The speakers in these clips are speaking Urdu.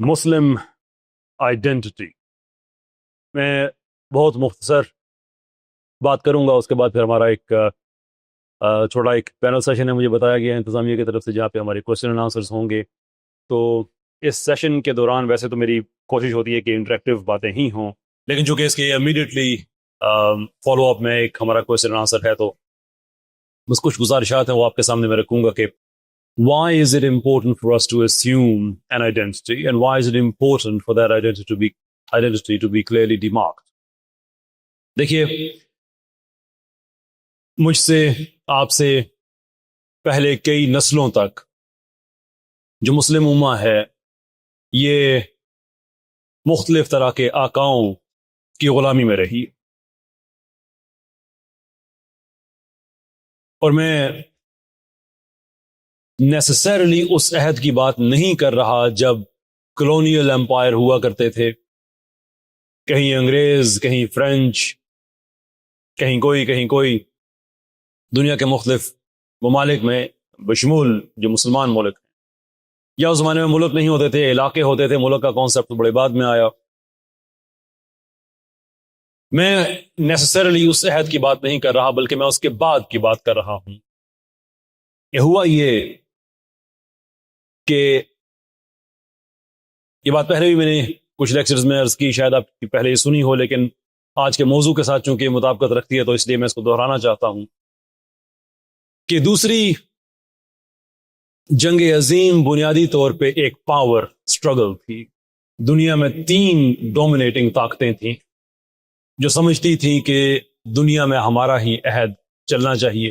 مسلم آئیڈینٹی میں بہت مختصر بات کروں گا. اس کے بعد پھر ہمارا ایک چھوٹا ایک پینل سیشن ہے مجھے بتایا گیا ہے انتظامیہ کی طرف سے, جہاں پہ ہمارے کوشچن اینڈ آنسرز ہوں گے. تو اس سیشن کے دوران ویسے تو میری کوشش ہوتی ہے کہ انٹریکٹیو باتیں ہی ہوں, لیکن چونکہ اس کے امیڈیٹلی فالو اپ میں ایک ہمارا کوشچن اینڈ آنسر ہے, تو بس کچھ گزارشات ہیں وہ آپ کے سامنے میں رکھوں گا کہ why is it important for us to assume an identity and why is it important for that identity to be clearly demarked. دیکھیے, مجھ سے آپ سے پہلے کئی نسلوں تک جو مسلم امہ ہے یہ مختلف طرح کے آقاؤں کی غلامی میں رہی, اور میں نیسسرلی اس عہد کی بات نہیں کر رہا جب کلونیل امپائر ہوا کرتے تھے, کہیں انگریز, کہیں فرینچ, کہیں کوئی دنیا کے مختلف ممالک میں بشمول جو مسلمان ملک ہیں, یا اس زمانے میں ملک نہیں ہوتے تھے, علاقے ہوتے تھے. ملک کا کانسیپٹ بڑے بعد میں آیا. میں نیسسرلی اس عہد کی بات نہیں کر رہا بلکہ میں اس کے بعد کی بات کر رہا ہوں. ہوا یہ کہ یہ بات پہلے بھی میں نے کچھ لیکچرز میں عرض کی, شاید آپ کی پہلے یہ سنی ہو, لیکن آج کے موضوع کے ساتھ چونکہ مطابقت رکھتی ہے تو اس لیے میں اس کو دہرانا چاہتا ہوں کہ دوسری جنگ عظیم بنیادی طور پہ ایک پاور سٹرگل تھی. دنیا میں 3 ڈومینیٹنگ طاقتیں تھیں جو سمجھتی تھیں کہ دنیا میں ہمارا ہی عہد چلنا چاہیے,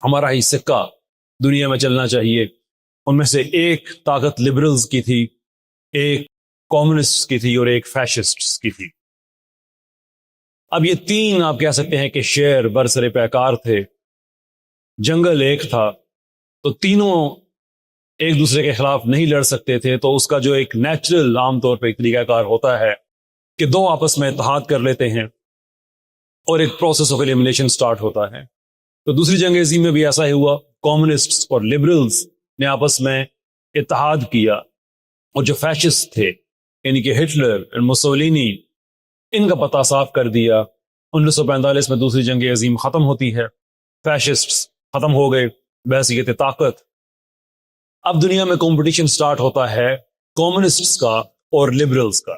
ہمارا ہی سکہ دنیا میں چلنا چاہیے. ان میں سے ایک طاقت لبرلز کی تھی, ایک کمیونسٹ کی تھی, اور ایک فیشسٹ کی تھی. اب یہ 3 آپ کہہ سکتے ہیں کہ شیر برسر پیکار تھے, جنگل ایک تھا, تو تینوں ایک دوسرے کے خلاف نہیں لڑ سکتے تھے. تو اس کا جو ایک نیچرل عام طور پہ ایک طریقہ کار ہوتا ہے کہ 2 آپس میں اتحاد کر لیتے ہیں اور ایک پروسیس آف ایلیمینیشن سٹارٹ ہوتا ہے. تو دوسری جنگ عظیم میں بھی ایسا ہی ہوا. کمیونسٹس اور لبرلز نے آپس میں اتحاد کیا, اور جو فیشسٹ تھے یعنی کہ ہٹلر اور مسولینی, ان کا پتہ صاف کر دیا. 1945 میں دوسری جنگ عظیم ختم ہوتی ہے, فیشسٹس ختم ہو گئے بحیثیت طاقت. اب دنیا میں کمپٹیشن سٹارٹ ہوتا ہے کمیونسٹس کا اور لبرلز کا.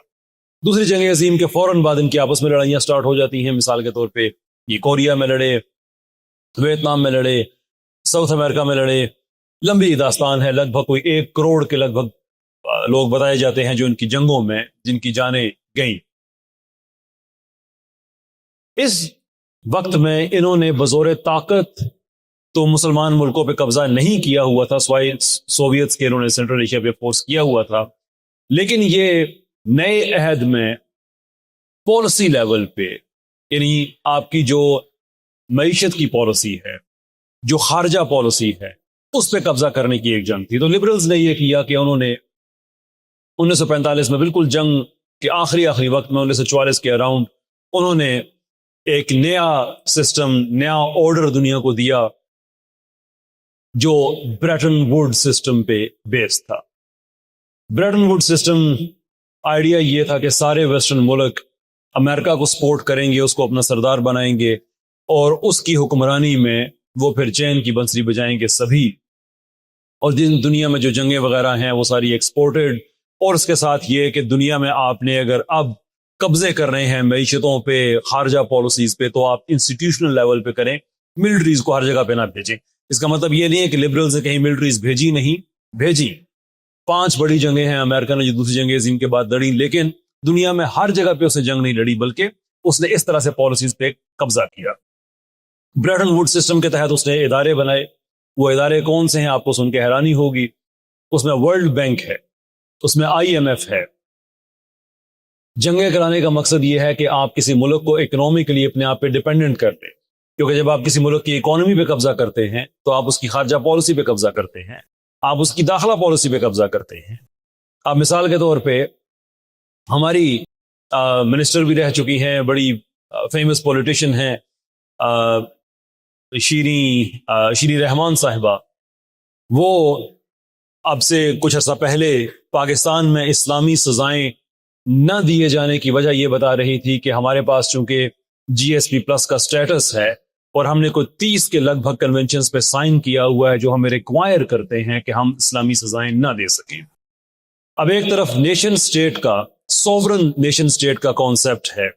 دوسری جنگ عظیم کے فوراً بعد ان کی آپس میں لڑائیاں سٹارٹ ہو جاتی ہیں. مثال کے طور پہ یہ کوریا میں لڑے, ویتنام میں لڑے, ساؤتھ امریکہ میں لڑے. لمبی داستان ہے, لگ بھگ کوئی 1 کروڑ کے لگ بھگ لوگ بتائے جاتے ہیں جو ان کی جنگوں میں جن کی جانیں گئیں. اس وقت میں انہوں نے بزور طاقت تو مسلمان ملکوں پہ قبضہ نہیں کیا ہوا تھا, سوائے سوویتس کے انہوں نے سینٹرل ایشیا پہ فورس کیا ہوا تھا. لیکن یہ نئے عہد میں پالیسی لیول پہ, یعنی آپ کی جو معیشت کی پالیسی ہے, جو خارجہ پالیسی ہے, اس پہ قبضہ کرنے کی ایک جنگ تھی. تو لبرلز نے یہ کیا کہ انہوں نے 1945 میں بالکل جنگ کے آخری وقت میں 1944 کے اراؤنڈ انہوں نے ایک نیا سسٹم, نیا آرڈر دنیا کو دیا جو بریٹن ووڈ سسٹم پہ بیس تھا. بریٹن ووڈ سسٹم آئیڈیا یہ تھا کہ سارے ویسٹرن ملک امریکہ کو سپورٹ کریں گے, اس کو اپنا سردار بنائیں گے, اور اس کی حکمرانی میں وہ پھر چین کی بنسری بجائیں گے سبھی. اور جن دنیا میں جو جنگیں وغیرہ ہیں وہ ساری ایکسپورٹڈ. اور اس کے ساتھ یہ کہ دنیا میں آپ نے اگر اب قبضے کر رہے ہیں معیشتوں پہ, خارجہ پالیسیز پہ, تو آپ انسٹیٹیوشنل لیول پہ کریں, ملٹریز کو ہر جگہ پہ نہ بھیجیں. اس کا مطلب یہ نہیں ہے کہ لبرلز نے کہیں ملٹریز بھیجی, نہیں بھیجی. 5 بڑی جنگیں ہیں امریکہ نے جو دوسری جنگ عظیم کے بعد لڑی, لیکن دنیا میں ہر جگہ پہ اس نے جنگ نہیں لڑی, بلکہ اس نے اس طرح سے پالیسیز پہ قبضہ کیا. بریٹن ووڈ سسٹم کے تحت اس نے ادارے بنائے. وہ ادارے کون سے ہیں آپ کو سن کے حیرانی ہوگی. اس میں ورلڈ بینک ہے, اس میں IMF ہے. جنگیں کرانے کا مقصد یہ ہے کہ آپ کسی ملک کو اکنامکلی اپنے آپ پہ ڈیپینڈنٹ کر دیں, کیونکہ جب آپ کسی ملک کی اکانومی پہ قبضہ کرتے ہیں تو آپ اس کی خارجہ پالیسی پہ قبضہ کرتے ہیں, آپ اس کی داخلہ پالیسی پہ قبضہ کرتے ہیں. آپ مثال کے طور پہ ہماری منسٹر بھی رہ چکی ہیں, بڑی فیمس پولیٹیشین ہیں, شیریں رحمان صاحبہ. وہ اب سے کچھ عرصہ پہلے پاکستان میں اسلامی سزائیں نہ دیے جانے کی وجہ یہ بتا رہی تھی کہ ہمارے پاس چونکہ جی ایس پی پلس کا سٹیٹس ہے اور ہم نے کوئی 30 کے لگ بھگ کنونشنز پہ سائن کیا ہوا ہے جو ہمیں ریکوائر کرتے ہیں کہ ہم اسلامی سزائیں نہ دے سکیں. اب ایک طرف نیشن سٹیٹ کا سوورن نیشن سٹیٹ کا کانسیپٹ ہے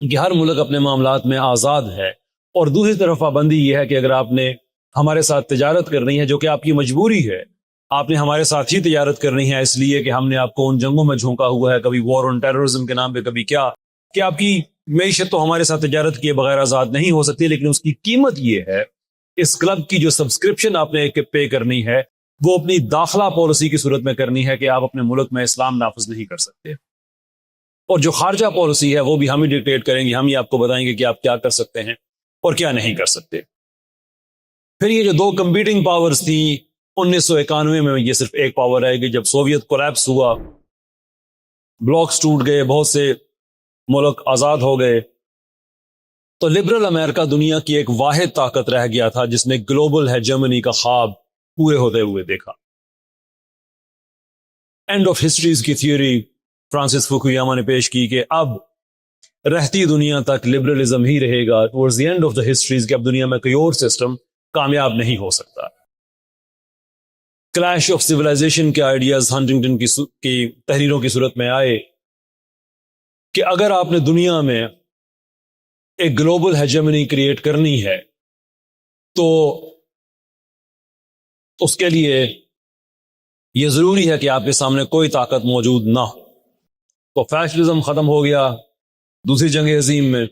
کہ ہر ملک اپنے معاملات میں آزاد ہے، اور دوسری طرف پابندی یہ ہے کہ اگر آپ نے ہمارے ساتھ تجارت کرنی ہے جو کہ آپ کی مجبوری ہے، آپ نے ہمارے ساتھ ہی تجارت کرنی ہے اس لیے کہ ہم نے آپ کو ان جنگوں میں جھونکا ہوا ہے، کبھی وار آن ٹیررزم کے نام پہ، کبھی کیا، کہ آپ کی معیشت تو ہمارے ساتھ تجارت کیے بغیر آزاد نہیں ہو سکتی، لیکن اس کی قیمت یہ ہے، اس کلب کی جو سبسکرپشن آپ نے پے کرنی ہے وہ اپنی داخلہ پالیسی کی صورت میں کرنی ہے کہ آپ اپنے ملک میں اسلام نافذ نہیں کر سکتے، اور جو خارجہ پالیسی ہے وہ بھی ہم ہی ڈکٹیٹ کریں گے، ہم ہی آپ کو بتائیں گے کہ آپ کیا کر سکتے ہیں اور کیا نہیں کر سکتے. پھر یہ جو دو کمپیٹنگ پاورز تھیں 1991 میں یہ صرف ایک پاور ہے کہ جب سوویت کولیپس ہوا، بلاکس ٹوٹ گئے، بہت سے ملک آزاد ہو گئے، تو لبرل امریکہ دنیا کی ایک واحد طاقت رہ گیا تھا جس نے گلوبل ہیجمنی کا خواب پورے ہوتے ہوئے دیکھا. اینڈ آف ہسٹریز کی تھیوری فرانسس فوکویاما نے پیش کی کہ اب رہتی دنیا تک لبرلزم ہی رہے گا towards the end of the histories, کہ اب دنیا میں کوئی اور سسٹم کامیاب نہیں ہو سکتا. کلیش آف سیولائزیشن کے آئیڈیاز ہنٹنگٹن کی تحریروں کی صورت میں آئے کہ اگر آپ نے دنیا میں ایک گلوبل ہیجمنی کریٹ کرنی ہے تو اس کے لیے یہ ضروری ہے کہ آپ کے سامنے کوئی طاقت موجود نہ ہو. تو فیشلزم ختم ہو گیا دوسری جنگ عظیم میں،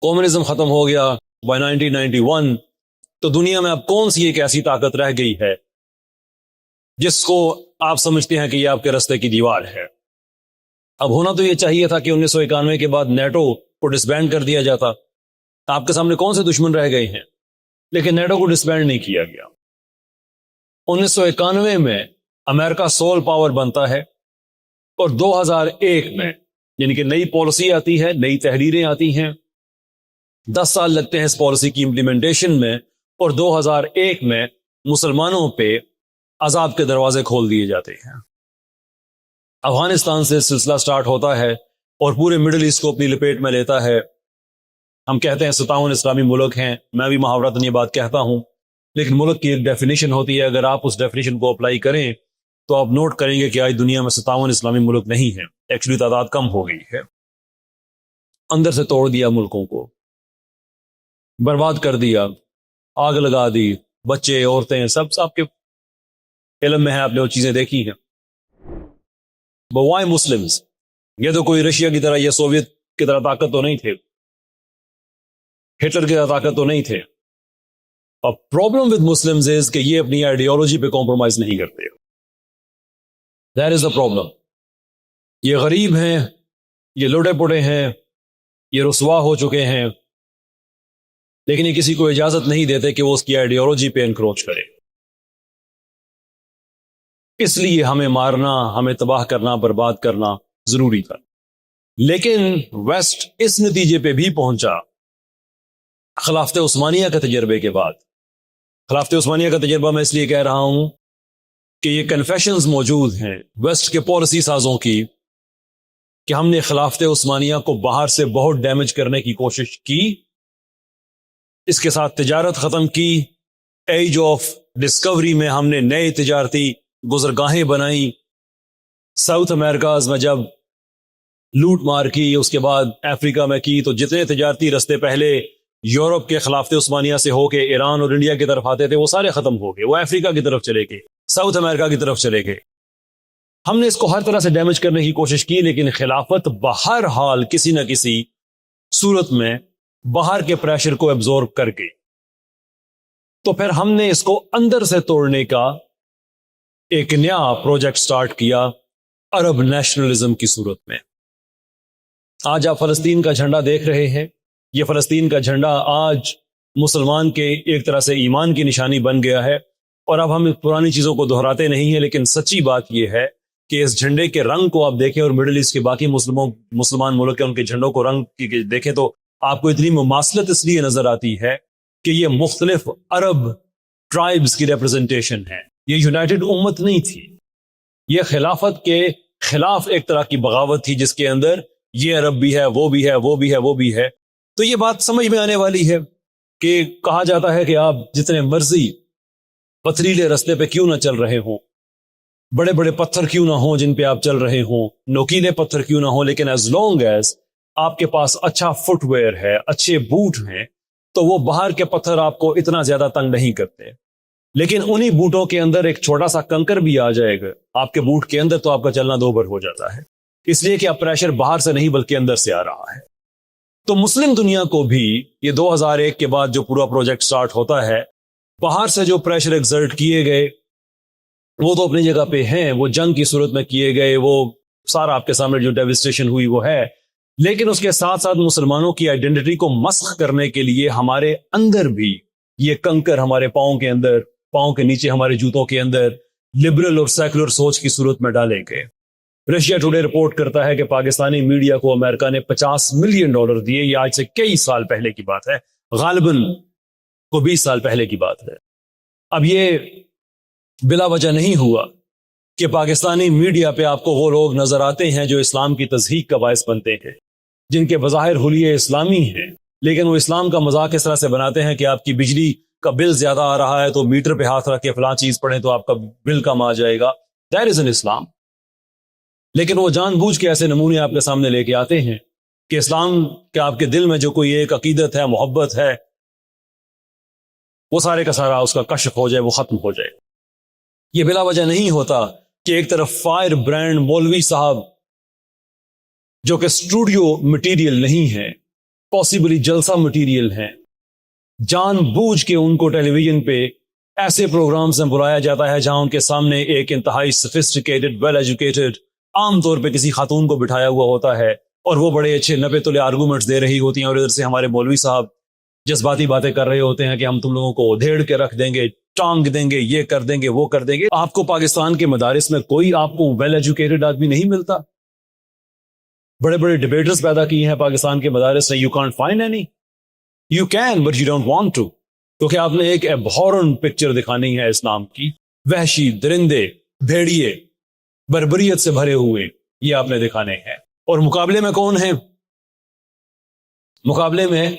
کمیونزم ختم ہو گیا بائی 1991. تو دنیا میں اب کون سی ایک ایسی طاقت رہ گئی ہے جس کو آپ سمجھتے ہیں کہ یہ آپ کے رستے کی دیوار ہے؟ اب ہونا تو یہ چاہیے تھا کہ 1991 کے بعد نیٹو کو ڈسبینڈ کر دیا جاتا. آپ کے سامنے کون سے دشمن رہ گئے ہیں؟ لیکن نیٹو کو ڈسبینڈ نہیں کیا گیا. 1991 میں امریکہ سول پاور بنتا ہے، اور 2001 میں یعنی کہ نئی پالیسی آتی ہے، نئی تحریریں آتی ہیں، 10 سال لگتے ہیں اس پالیسی کی امپلیمنٹیشن میں، اور 2001 میں مسلمانوں پہ عذاب کے دروازے کھول دیے جاتے ہیں. افغانستان سے سلسلہ سٹارٹ ہوتا ہے اور پورے مڈل ایسٹ کو اپنی لپیٹ میں لیتا ہے. ہم کہتے ہیں 57 اسلامی ملک ہیں، میں بھی محاورتاً یہ بات کہتا ہوں، لیکن ملک کی ایک ڈیفینیشن ہوتی ہے. اگر آپ اس ڈیفینیشن کو اپلائی کریں تو آپ نوٹ کریں گے کہ آج دنیا میں 57 اسلامی ملک نہیں ہیں، ایکچولی تعداد کم ہو گئی ہے. اندر سے توڑ دیا، ملکوں کو برباد کر دیا، آگ لگا دی، بچے عورتیں سب آپ کے علم میں ہے، آپ نے وہ چیزیں دیکھی ہیں. But why Muslims؟ یہ تو کوئی رشیا کی طرح یا سوویت کی طرح طاقت تو نہیں تھے، ہٹلر کی طرح طاقت تو نہیں تھے. اور پرابلم ود مسلمز از کہ یہ اپنی آئیڈیالوجی پہ کمپرومائز نہیں کرتے. That is the problem. یہ غریب ہیں، یہ لوٹے پوٹے ہیں، یہ رسوا ہو چکے ہیں، لیکن یہ کسی کو اجازت نہیں دیتے کہ وہ اس کی آئیڈیالوجی پہ انکروچ کرے. اس لیے ہمیں مارنا، ہمیں تباہ کرنا، برباد کرنا ضروری تھا. لیکن ویسٹ اس نتیجے پہ بھی پہنچا خلافت عثمانیہ کے تجربے کے بعد. خلافت عثمانیہ کا تجربہ میں اس لیے کہہ رہا ہوں کہ یہ کنفیشنز موجود ہیں ویسٹ کے پالیسی سازوں کی کہ ہم نے خلافت عثمانیہ کو باہر سے بہت ڈیمیج کرنے کی کوشش کی، اس کے ساتھ تجارت ختم کی. ایج آف ڈسکوری میں ہم نے نئے تجارتی گزرگاہیں بنائی. ساؤتھ امریکاز میں جب لوٹ مار کی، اس کے بعد افریقہ میں کی، تو جتنے تجارتی رستے پہلے یورپ کے خلافت عثمانیہ سے ہو کے ایران اور انڈیا کی طرف آتے تھے وہ سارے ختم ہو گئے، وہ افریقہ کی طرف چلے گئے، ساؤتھ امریکہ کی طرف چلے گئے. ہم نے اس کو ہر طرح سے ڈیمیج کرنے کی کوشش کی، لیکن خلافت بہر حال کسی نہ کسی صورت میں باہر کے پریشر کو ایبزورب کر گئی. تو پھر ہم نے اس کو اندر سے توڑنے کا ایک نیا پروجیکٹ سٹارٹ کیا عرب نیشنلزم کی صورت میں. آج آپ فلسطین کا جھنڈا دیکھ رہے ہیں. یہ فلسطین کا جھنڈا آج مسلمان کے ایک طرح سے ایمان کی نشانی بن گیا ہے، اور اب ہم پرانی چیزوں کو دہراتے نہیں ہیں، لیکن سچی بات یہ ہے کہ اس جھنڈے کے رنگ کو آپ دیکھیں اور مڈل ایسٹ کے باقی مسلمان ملک کے ان کے جھنڈوں کو رنگ کی دیکھیں تو آپ کو اتنی مماثلت اس لیے نظر آتی ہے کہ یہ مختلف عرب ٹرائبز کی ریپرزنٹیشن ہے. یہ یونائٹڈ امت نہیں تھی، یہ خلافت کے خلاف ایک طرح کی بغاوت تھی جس کے اندر یہ عرب بھی ہے، وہ بھی ہے، وہ بھی ہے، وہ بھی ہے. تو یہ بات سمجھ میں آنے والی ہے کہ کہا جاتا ہے کہ آپ جتنے مرضی پتھریلے رستے پہ کیوں نہ چل رہے ہوں، بڑے بڑے پتھر کیوں نہ ہوں جن پہ آپ چل رہے ہوں، نوکیلے پتھر کیوں نہ ہوں، لیکن ایز لانگ ایز آپ کے پاس اچھا فٹ ویئر ہے، اچھے بوٹ ہیں، تو وہ باہر کے پتھر آپ کو اتنا زیادہ تنگ نہیں کرتے. لیکن انہی بوٹوں کے اندر ایک چھوٹا سا کنکر بھی آ جائے گا آپ کے بوٹ کے اندر تو آپ کا چلنا دوبر ہو جاتا ہے، اس لیے کہ اب پریشر باہر سے نہیں بلکہ اندر سے آ رہا ہے. تو مسلم دنیا کو بھی یہ 2001 کے بعد جو پورا پروجیکٹ سٹارٹ ہوتا ہے، باہر سے جو پریشر ایگزرٹ کیے گئے وہ تو اپنی جگہ پہ ہیں، وہ جنگ کی صورت میں کیے گئے، وہ سارا آپ کے سامنے جو ڈیوسٹیشن ہوئی وہ ہے، لیکن اس کے ساتھ ساتھ مسلمانوں کی آئیڈینٹی کو مسخ کرنے کے لیے ہمارے اندر بھی یہ کنکر ہمارے پاؤں کے اندر، پاؤں کے نیچے ہمارے جوتوں کے اندر لبرل اور سیکولر سوچ کی صورت میں ڈالے گئے. رشیا ٹوڈے رپورٹ کرتا ہے کہ پاکستانی میڈیا کو امریکہ نے $50 ملین دیے. یہ آج سے کئی سال پہلے کی بات ہے، غالباً کو 20 سال پہلے کی بات ہے. اب یہ بلا وجہ نہیں ہوا کہ پاکستانی میڈیا پہ آپ کو وہ لوگ نظر آتے ہیں جو اسلام کی تضحیق کا باعث بنتے ہیں، جن کے بظاہر حلیے اسلامی ہیں، لیکن وہ اسلام کا مذاق اس طرح سے بناتے ہیں کہ آپ کی بجلی کا بل زیادہ آ رہا ہے تو میٹر پہ ہاتھ رکھ کے فلاں چیز پڑھیں تو آپ کا بل کم آ جائے گا. دیٹ از این اسلام. لیکن وہ جان بوجھ کے ایسے نمونے آپ کے سامنے لے کے آتے ہیں کہ اسلام کے آپ کے دل میں جو کوئی ایک عقیدت ہے، محبت ہے، وہ سارے کا سارا اس کا کشف ہو جائے، وہ ختم ہو جائے. یہ بلا وجہ نہیں ہوتا کہ ایک طرف فائر برانڈ مولوی صاحب جو کہ اسٹوڈیو مٹیریل نہیں ہے، پاسبلی جلسہ مٹیریل ہیں، جان بوجھ کے ان کو ٹیلی ویژن پہ ایسے پروگرامز میں بلایا جاتا ہے جہاں ان کے سامنے ایک انتہائی سفسٹیکیٹڈ، ویل ایجوکیٹڈ، عام طور پہ کسی خاتون کو بٹھایا ہوا ہوتا ہے اور وہ بڑے اچھے 90 تلے آرگومنٹس دے رہی ہوتی ہیں، اور ادھر سے ہمارے مولوی صاحب جذباتی باتیں کر رہے ہوتے ہیں کہ ہم تم لوگوں کو ادھیڑ کے رکھ دیں گے، ٹانگ دیں گے، یہ کر دیں گے، وہ کر دیں گے. آپ کو پاکستان کے مدارس میں کوئی آپ کو ویل ایجوکیٹڈ آدمی نہیں ملتا. بڑے بڑے ڈیبیٹرز پیدا کیے ہیں پاکستان کے مدارس نے. You can't find any. You can but you don't want to, کیونکہ آپ نے ایک ایبہورنٹ پکچر دکھانی ہے اسلام کی، وحشی درندے، بھیڑیے، بربریت سے بھرے ہوئے، یہ آپ نے دکھانے ہیں. اور مقابلے میں کون ہیں؟ مقابلے میں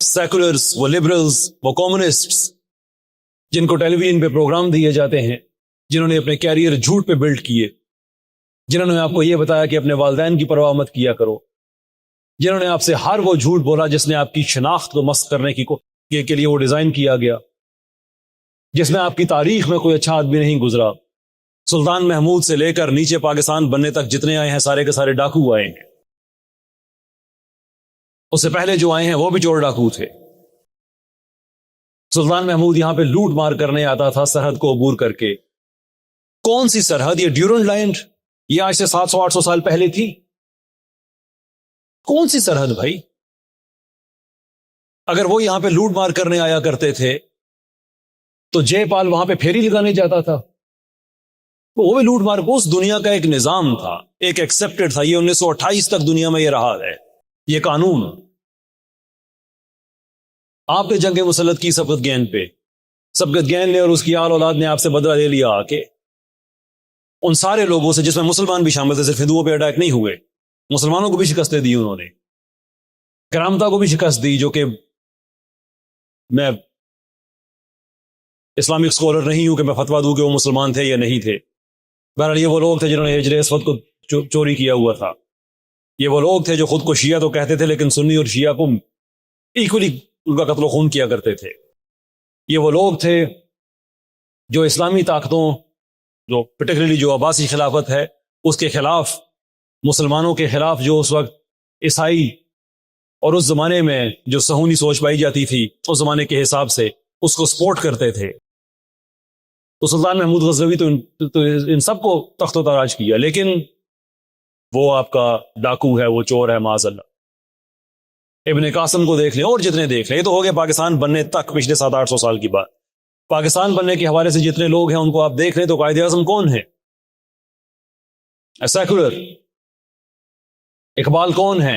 سیکولرز، وہ لبرلز، وہ کمیونسٹس، جن کو ٹیلی ویژن پہ پروگرام دیے جاتے ہیں، جنہوں نے اپنے کیریئر جھوٹ پہ بلڈ کیے، جنہوں نے آپ کو یہ بتایا کہ اپنے والدین کی پرواہ مت کیا کرو، جنہوں نے آپ سے ہر وہ جھوٹ بولا جس نے آپ کی شناخت کو مسخ کرنے کے لیے وہ ڈیزائن کیا گیا، جس میں آپ کی تاریخ میں کوئی اچھا آدمی نہیں گزرا. سلطان محمود سے لے کر نیچے پاکستان بننے تک جتنے آئے ہیں سارے کے سارے ڈاکو آئے ہیں. اس سے پہلے جو آئے ہیں وہ بھی چور ڈاکو تھے. سلطان محمود یہاں پہ لوٹ مار کرنے آتا تھا سرحد کو عبور کر کے. کون سی سرحد؟ یہ ڈیورنڈ لائن، یہ آج سے 700-800 سال پہلے تھی. کون سی سرحد بھائی؟ اگر وہ یہاں پہ لوٹ مار کرنے آیا کرتے تھے تو جے پال وہاں پہ پھیری لگانے جاتا تھا. وہ بھی لوٹ مار، اس دنیا کا ایک نظام تھا، ایک ایکسپٹڈ تھا. یہ 1928 تک دنیا میں یہ رہا ہے، یہ قانون. آپ نے جنگ مسلط کی سبقت گین پہ، سبقت گین نے اور اس کی آل اولاد نے آپ سے بدلہ لے لیا آ کے ان سارے لوگوں سے، جس میں مسلمان بھی شامل تھے. صرف ہندوؤں پہ اٹیک نہیں ہوئے، مسلمانوں کو بھی شکستیں دی انہوں نے، کرامتا کو بھی شکست دی، جو کہ میں اسلامک اسکالر نہیں ہوں کہ میں فتویٰ دوں کہ وہ مسلمان تھے یا نہیں تھے. بہرحال یہ وہ لوگ تھے جنہوں نے ہجر اسود کو چوری کیا ہوا تھا. یہ وہ لوگ تھے جو خود کو شیعہ تو کہتے تھے لیکن سنی اور شیعہ کو ایکولی ان کا قتل و خون کیا کرتے تھے. یہ وہ لوگ تھے جو اسلامی طاقتوں، جو پرٹیکولرلی جو عباسی خلافت ہے اس کے خلاف، مسلمانوں کے خلاف، جو اس وقت عیسائی اور اس زمانے میں جو صہیونی سوچ پائی جاتی تھی اس زمانے کے حساب سے اس کو سپورٹ کرتے تھے. تو سلطان محمود غزنوی تو ان سب کو تخت و تاراج کیا، لیکن وہ آپ کا ڈاکو ہے، وہ چور ہے معاذ اللہ. ابن قاسم کو دیکھ لیں اور جتنے دیکھ لیں. یہ تو ہو گیا پاکستان بننے تک، پچھلے 700-800 سال کی بات. پاکستان بننے کے حوالے سے جتنے لوگ ہیں ان کو آپ دیکھ لیں تو قائد اعظم کون ہے؟ سیکولر. اقبال کون ہے؟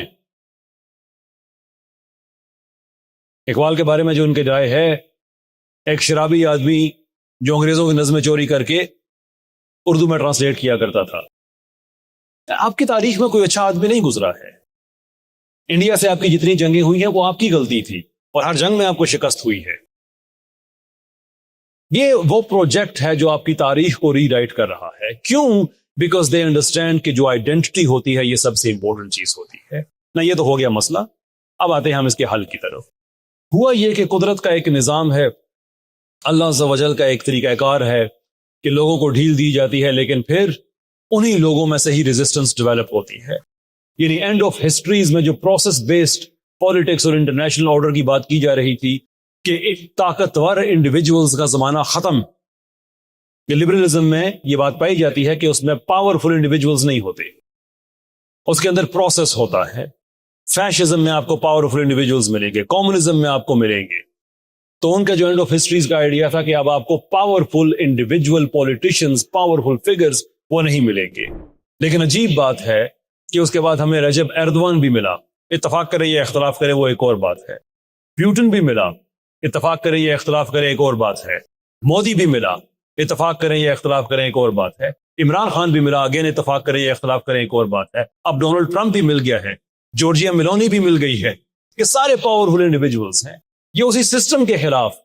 اقبال کے بارے میں جو ان کے رائے ہے، ایک شرابی آدمی جو انگریزوں کی نظمیں چوری کر کے اردو میں ٹرانسلیٹ کیا کرتا تھا. آپ کی تاریخ میں کوئی اچھا آدمی نہیں گزرا ہے. انڈیا سے آپ کی جتنی جنگیں ہوئی ہیں وہ آپ کی غلطی تھی اور ہر جنگ میں آپ کو شکست ہوئی ہے. یہ وہ پروجیکٹ ہے جو آپ کی تاریخ کو ری رائٹ کر رہا ہے. کیوں؟ بیکاز دے انڈرسٹینڈ کہ جو آئیڈینٹی ہوتی ہے یہ سب سے امپورٹنٹ چیز ہوتی ہے. نہ یہ تو ہو گیا مسئلہ. اب آتے ہیں ہم اس کے حل کی طرف. ہوا یہ کہ قدرت کا ایک نظام ہے, اللہ عز و جل کا ایک طریقہ کار ہے کہ لوگوں کو ڈھیل دی جاتی ہے لیکن پھر انہی لوگوں میں سے ہی ریزسٹنس ڈیولپ ہوتی ہے. یعنی اینڈ آف ہسٹریز میں جو پروسیس بیسڈ پالیٹکس اور انٹرنیشنل آرڈر کی بات کی جا رہی تھی کہ ایک طاقتور انڈیویجولز کا زمانہ ختم. کہ لبرلزم میں یہ بات پائی جاتی ہے کہ اس میں پاورفل انڈیویجولز نہیں ہوتے, اس کے اندر پروسیس ہوتا ہے. فیشزم میں آپ کو پاورفل انڈیویجولز ملیں گے, کمیونزم میں آپ کو ملیں گے. تو ان کا جو اینڈ آف ہسٹریز کا آئیڈیا تھا کہ اب آپ کو powerful individual politicians, powerful figures وہ نہیں ملیں گے. لیکن عجیب بات ہے کہ اس کے بعد ہمیں رجب ایردوان بھی ملا. اتفاق کرے یا اختلاف کرے وہ ایک اور بات ہے. پیوٹن بھی ملا, اتفاق کرے یا اختلاف کرے ایک اور بات ہے. مودی بھی ملا, اتفاق کریں یا اختلاف کریں ایک اور بات ہے. عمران خان بھی ملا, اگین اتفاق کریں یا اختلاف کریں ایک اور بات ہے. اب ڈونلڈ ٹرمپ بھی مل گیا ہے, جورجیا میلونی بھی مل گئی ہے. یہ سارے پاورفل انڈیویجولز ہیں. یہ اسی سسٹم کے خلاف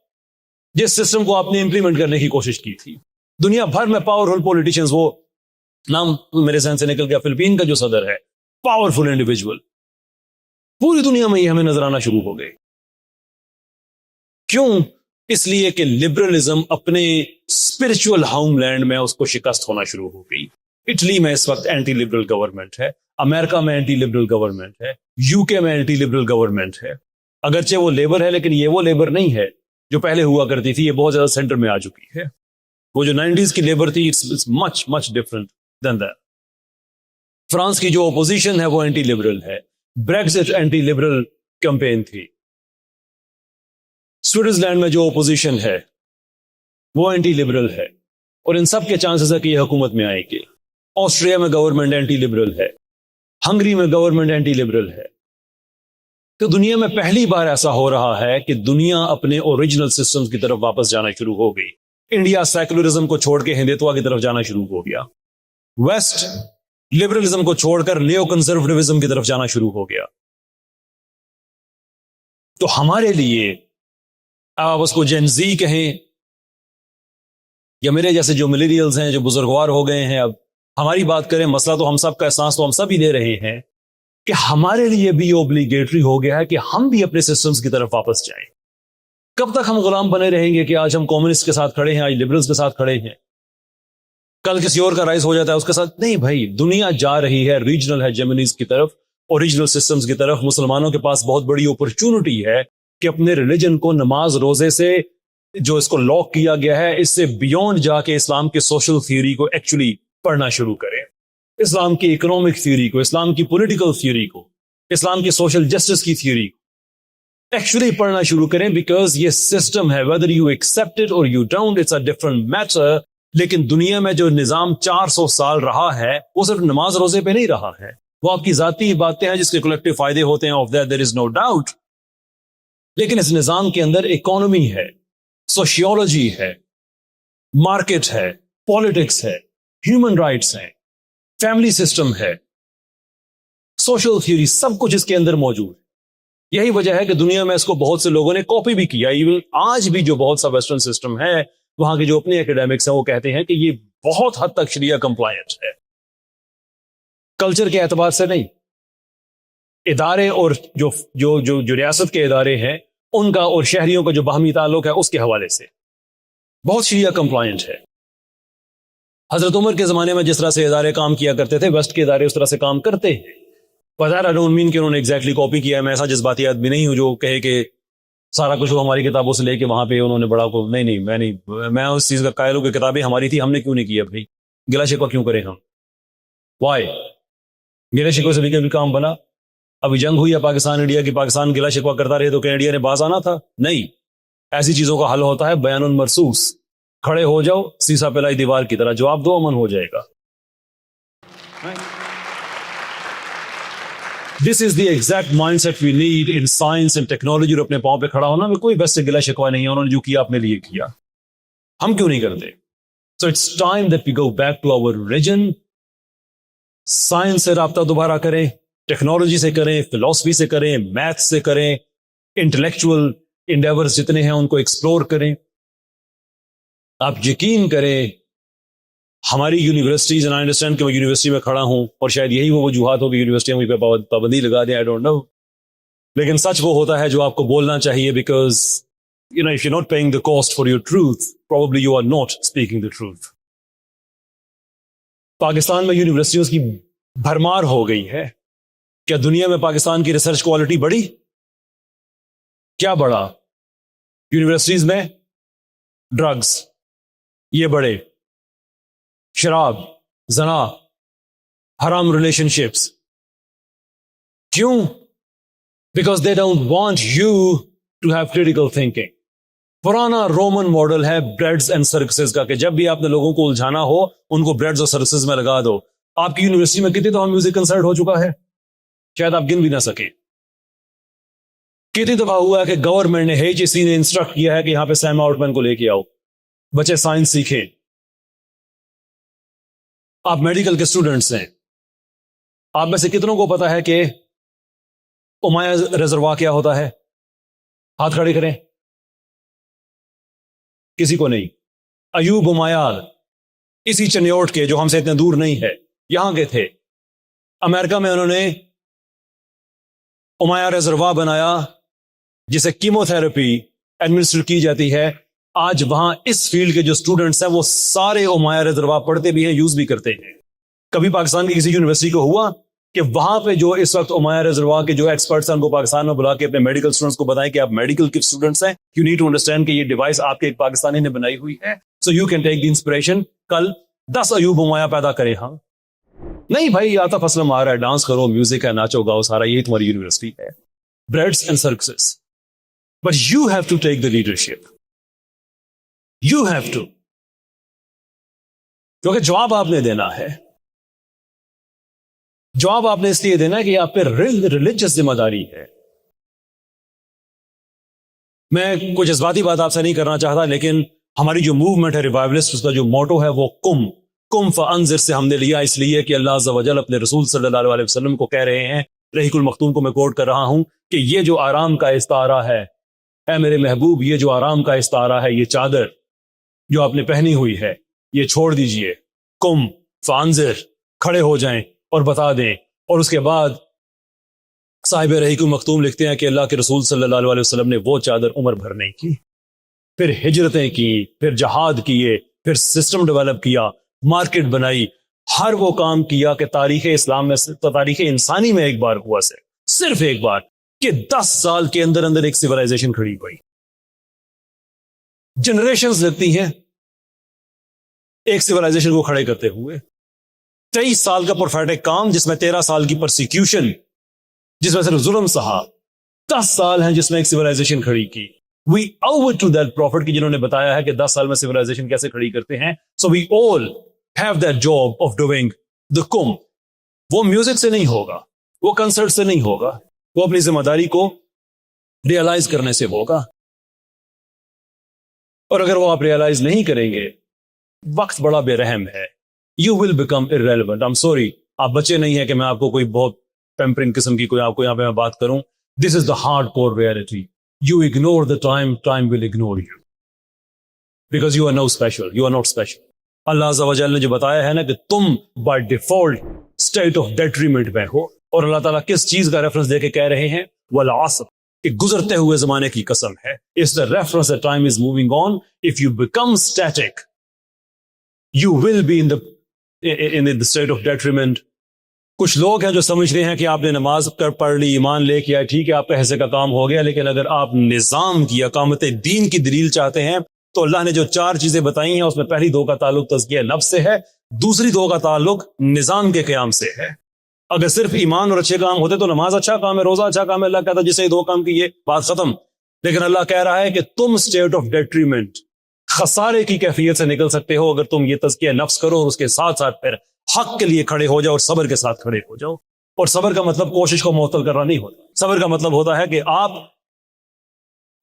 جس سسٹم کو آپ نے امپلیمنٹ کرنے کی کوشش کی تھی. دنیا بھر میں پاورفل پولیٹیشنز, وہ نام میرے ذہن سے نکل گیا, فلپین کا جو صدر ہے, پاورفل انڈیویجول. پوری دنیا میں یہ ہمیں نظر آنا شروع ہو گئے. کیوں؟ اس لیے کہ لبرلزم اپنے اسپرچل ہوم لینڈ میں اس کو شکست ہونا شروع ہو گئی. اٹلی میں اس وقت اینٹی لبرل گورنمنٹ ہے, امریکہ میں اینٹی لبرل گورنمنٹ ہے, یو کے میں اینٹی لبرل گورنمنٹ ہے. اگرچہ وہ لیبر ہے لیکن یہ وہ لیبر نہیں ہے جو پہلے ہوا کرتی تھی. یہ بہت زیادہ سینٹر میں آ چکی ہے. وہ جو 90s کی لیبر تھی, it's much much different than that. France کی جو اپوزیشن ہے وہ اینٹی لبرل ہے. بریگزٹ اینٹی لبرل کیمپین تھی. سوئٹزرلینڈ میں جو اپوزیشن ہے وہ اینٹی لبرل ہے, اور ان سب کے چانسز ہے کہ یہ حکومت میں آئے گی. آسٹریا میں گورنمنٹ اینٹی لبرل ہے, ہنگری میں گورنمنٹ اینٹی لبرل ہے. تو دنیا میں پہلی بار ایسا ہو رہا ہے کہ دنیا اپنے اوریجنل سسٹمز کی طرف واپس جانا شروع ہو گئی. انڈیا سیکولرزم کو چھوڑ کے ہندوتوا کی طرف جانا شروع ہو گیا. ویسٹ لبرلزم کو چھوڑ کر نیو کنزرویٹزم کی طرف جانا شروع ہو گیا. تو ہمارے لیے آپ اس کو جین زی کہیں یا میرے جیسے جو ملیریلز ہیں, جو بزرگوار ہو گئے ہیں, اب ہماری بات کریں, مسئلہ تو ہم سب کا, احساس تو ہم سب ہی لے رہے ہیں کہ ہمارے لیے بھی اوبلیگیٹری ہو گیا ہے کہ ہم بھی اپنے سسٹمز کی طرف واپس جائیں. کب تک ہم غلام بنے رہیں گے کہ آج ہم کمیونسٹ کے ساتھ کھڑے ہیں, آج لبرلز کے ساتھ کھڑے ہیں, کل کسی اور کا رائز ہو جاتا ہے اس کے ساتھ؟ نہیں بھائی, دنیا جا رہی ہے ریجنل ہیجمنیز کی طرف, اوریجنل سسٹمز کی طرف. مسلمانوں کے پاس بہت بڑی اپرچونٹی ہے کہ اپنے ریلیجن کو نماز روزے سے جو اس کو لاک کیا گیا ہے اس سے بیونڈ جا کے اسلام کے سوشل تھیوری کو ایکچولی پڑھنا شروع کریں, اسلام کی اکنامک تھیوری کو, اسلام کی پولیٹیکل تھیوری کو, اسلام کی سوشل جسٹس کی تھیوری کو ایکچولی پڑھنا شروع کریں. بیکاز یہ سسٹم ہے, whether you accept it or you don't, it's a different matter. لیکن دنیا میں جو نظام 400 سال رہا ہے وہ صرف نماز روزے پہ نہیں رہا ہے, وہ آپ کی ذاتی باتیں ہیں جس کے کلیکٹیو فائدے ہوتے ہیں, of that there is no doubt. لیکن اس نظام کے اندر اکانومی ہے, سوشیولوجی ہے, مارکیٹ ہے, پالیٹکس ہے, ہیومن رائٹس ہیں, فیملی سسٹم ہے, سوشل تھیوری, سب کچھ اس کے اندر موجود ہے. یہی وجہ ہے کہ دنیا میں اس کو بہت سے لوگوں نے کاپی بھی کیا. ایون آج بھی جو بہت سا ویسٹرن سسٹم ہے, وہاں کے جو اپنے ایکیڈیمکس ہیں وہ کہتے ہیں کہ یہ بہت حد تک شریعہ کمپلائنٹ ہے. کلچر کے اعتبار سے نہیں, ادارے اور جو ریاست کے ادارے ہیں ان کا اور شہریوں کا جو باہمی تعلق ہے اس کے حوالے سے بہت شریعہ کمپلائنٹ ہے. حضرت عمر کے زمانے میں جس طرح سے ادارے کام کیا کرتے تھے, ویسٹ کے ادارے اس طرح سے کام کرتے ہیں. بظاہر I don't mean کہ انہوں نے ایگزیکٹلی کاپی کیا ہے. میں ایسا جذباتی آدمی نہیں ہوں جو کہے کہ سارا کچھ وہ ہماری کتابوں سے لے کے وہاں پہ انہوں نے بڑا کو, نہیں, میں اس چیز کا قائل ہوں کہ کتابیں ہماری تھی, ہم نے کیوں نہیں کیا بھائی, گلا شکوہ کیوں کریں ہم, وائی گلا شکوہ سے بھی کبھی کام بنا؟ ابھی جنگ ہوئی ہے پاکستان انڈیا کی, پاکستان گلا شکوہ کرتا رہے تو کہ انڈیا نے باز آنا تھا؟ نہیں. ایسی چیزوں کا حل ہوتا ہے بیان مرصوص, کھڑے ہو جاؤ سیسا پلائی دیوار کی طرح, جواب دو, امن ہو جائے گا. This is the exact mindset we need in science and technology. اور اپنے پاؤں پہ کھڑا ہونا میں کوئی ویسے گلا شکوہ نہیں ہے, انہوں نے جو کیا اپنے لیے کیا. ہم کیوں نہیں کرتے؟ So it's time that we go back to our religion. Science سے رابطہ دوبارہ کریں, ٹیکنالوجی سے کریں, فلسفی سے کریں, میتھ سے کریں, انٹلیکچوئل انڈیورز جتنے ہیں ان کو ایکسپلور کریں. آپ یقین کریں ہماری یونیورسٹیز, اینڈ آئی انڈرسٹینڈ کہ میں یونیورسٹی میں کھڑا ہوں اور شاید یہی وہ وجوہات ہو کہ یونیورسٹیاں مجھ پہ پابندی لگا دیں, آئی ڈونٹ نو, لیکن سچ وہ ہوتا ہے جو آپ کو بولنا چاہیے, because if you're not paying the cost for your truth, probably you are not speaking the truth. Pakistan میں یونیورسٹیوں کی بھرمار ہو گئی ہے. کیا دنیا میں پاکستان کی ریسرچ کوالٹی بڑھی؟ کیا بڑھا؟ یونیورسٹیز میں ڈرگز یہ بڑھے, شراب, زنا, حرام ریلیشن شپس. کیوں؟ Because they don't want you to have critical thinking. پرانا رومن ماڈل ہے بریڈز اینڈ سرکسز کا, کہ جب بھی آپ نے لوگوں کو الجھانا ہو ان کو بریڈز اور سرکسز میں لگا دو. آپ کی یونیورسٹی میں کتنی دفعہ میوزک کنسرٹ ہو چکا ہے؟ شاید آپ گن بھی نہ سکے. کتنی دفعہ ہوا ہے کہ گورنمنٹ نے HEC نے انسٹرکٹ کیا ہے کہ یہاں پہ سیم آؤٹ مین کو لے کے آؤ, بچے سائنس سیکھیں. آپ میڈیکل کے اسٹوڈنٹس ہیں, آپ میں سے کتنوں کو پتا ہے کہ امایہ ریزروا کیا ہوتا ہے؟ ہاتھ کھڑے کریں. کسی کو نہیں. ایوب امایال اسی چنیوٹ کے, جو ہم سے اتنے دور نہیں ہے, یہاں کے تھے. امریکہ میں انہوں نے امایہ ریزروا بنایا جسے کیمو تھراپی ایڈمنسٹر کی جاتی ہے. آج وہاں اس فیلڈ کے جو اسٹوڈنٹس ہیں وہ سارے امایہ ریزروا پڑھتے بھی ہیں, یوز بھی کرتے ہیں. کبھی پاکستان کی کسی یونیورسٹی کو ہوا کہ وہاں پہ جو اس وقت امایہ ریزروا کے جو ایکسپرٹس ہیں ان کو پاکستان میں بلا کے اپنے میڈیکل اسٹوڈنٹس کو بتائیں کہ آپ میڈیکل کے اسٹوڈنٹس ہیں, یو نیڈ ٹو انڈرسٹینڈ کہ یہ ڈیوائس آپ کے ایک پاکستانی نے بنائی ہوئی ہے, so you can take the inspiration. کل 10 ایوب امایہ پیدا کرے. ہاں نہیں بھائی, آطف اسلم آ رہا ہے, ڈانس کرو, میوزک ہے, ناچو گاؤ, سارا یہی تمہاری یونیورسٹی ہے. Breads and circuses. But you have to take the leadership. You have to, کیونکہ جواب آپ نے دینا ہے. جواب آپ نے اس لیے دینا ہے کہ آپ پہ ریلیجس ذمہ داری ہے. میں کچھ جذباتی بات آپ سے نہیں کرنا چاہتا, لیکن ہماری جو موومنٹ ہے ریوائولسٹ, اس کا جو موٹو ہے وہ کم فانذر سے ہم نے لیا, اس لیے کہ اللہ عز و جل اپنے رسول صلی اللہ علیہ وسلم کو کہہ رہے ہیں, رحیق المختوم کو میں کوٹ کر رہا ہوں, کہ یہ جو آرام کا استعارہ ہے, اے میرے محبوب, یہ جو آرام کا استعارہ ہے, یہ چادر جو آپ نے پہنی ہوئی ہے, یہ چھوڑ دیجئے. کم فانذر, کھڑے ہو جائیں اور بتا دیں. اور اس کے بعد صاحب رحیق المختوم لکھتے ہیں کہ اللہ کے رسول صلی اللہ علیہ وسلم نے وہ چادر عمر بھر نہیں کی, پھر ہجرتیں کی, پھر جہاد کیے, پھر سسٹم ڈیولپ کیا, مارکیٹ بنائی, ہر وہ کام کیا کہ تاریخ اسلام میں, تاریخ انسانی میں ایک بار ہوا سے, صرف ایک بار, کہ 10 سال کے اندر اندر ایک سیولائزیشن کھڑی ہوئی. جنریشنز لگتی ہیں ایک سیولائزیشن کو کھڑے کرتے ہوئے. 23 سال کا پروفیٹک کام, جس میں 13 سال کی پرسیکیوشن, جس میں صرف ظلم سہا. 10 سال ہیں جس میں ایک سیولائزیشن کھڑی کی. We owe it to that prophet, کہ جنہوں نے بتایا ہے کہ 10 سال میں سیولائزیشن کیسے کھڑی کرتے ہیں. So we all have that job of doing the kum. وہ میوزک سے نہیں ہوگا, وہ کنسرٹ سے نہیں ہوگا, وہ اپنی ذمہ داری کو ریئلائز کرنے سے ہوگا. اور اگر وہ آپ ریئلائز نہیں کریں گے, وقت بڑا بے رحم ہے. You will become irrelevant. I'm sorry, آپ بچے نہیں ہیں کہ میں آپ کو کوئی بہت پیمپرنگ قسم کی کوئی آپ کو یہاں پہ میں بات کروں. This is the hardcore reality. You ignore the time, time will ignore you. Because you are no special. You are not special. اللہ عز و جل نے جو بتایا ہے نا کہ تم by default state of detriment میں ہو, اور اللہ تعالیٰ کس چیز کا ریفرنس دے کے کہہ رہے ہیں؟ والعصر, کہ گزرتے ہوئے زمانے کی قسم ہے. It's the reference that time is moving on. If you become static, you will be in the state of detriment. کچھ لوگ ہیں جو سمجھتے ہیں کہ آپ نے نماز پڑھ لی, ایمان لے کے آئے, ٹھیک ہے آپ کا حصے کا کام ہو گیا, لیکن اگر آپ نظام کی, اقامت دین کی دلیل چاہتے ہیں تو اللہ نے جو 4 چیزیں بتائی ہیں اس میں پہلی 2 کا تعلق تزکیہ نفس سے ہے, دوسری 2 کا تعلق نظام کے قیام سے ہے. اگر صرف ایمان اور اچھے کام ہوتے تو نماز اچھا کام ہے, روزہ اچھا کام ہے, اللہ کہتا جسے 2 کام کیے بات ختم. لیکن اللہ کہہ رہا ہے کہ تم اسٹیٹ آف ڈیٹریمنٹ, خسارے کی کیفیت سے نکل سکتے ہو اگر تم یہ تزکیہ نفس کرو, اور اس کے ساتھ ساتھ پھر حق کے لیے کھڑے ہو جاؤ اور صبر کے ساتھ کھڑے ہو جاؤ. اور صبر کا مطلب کوشش کو معطل کرنا نہیں ہوتا. صبر کا مطلب ہوتا ہے کہ آپ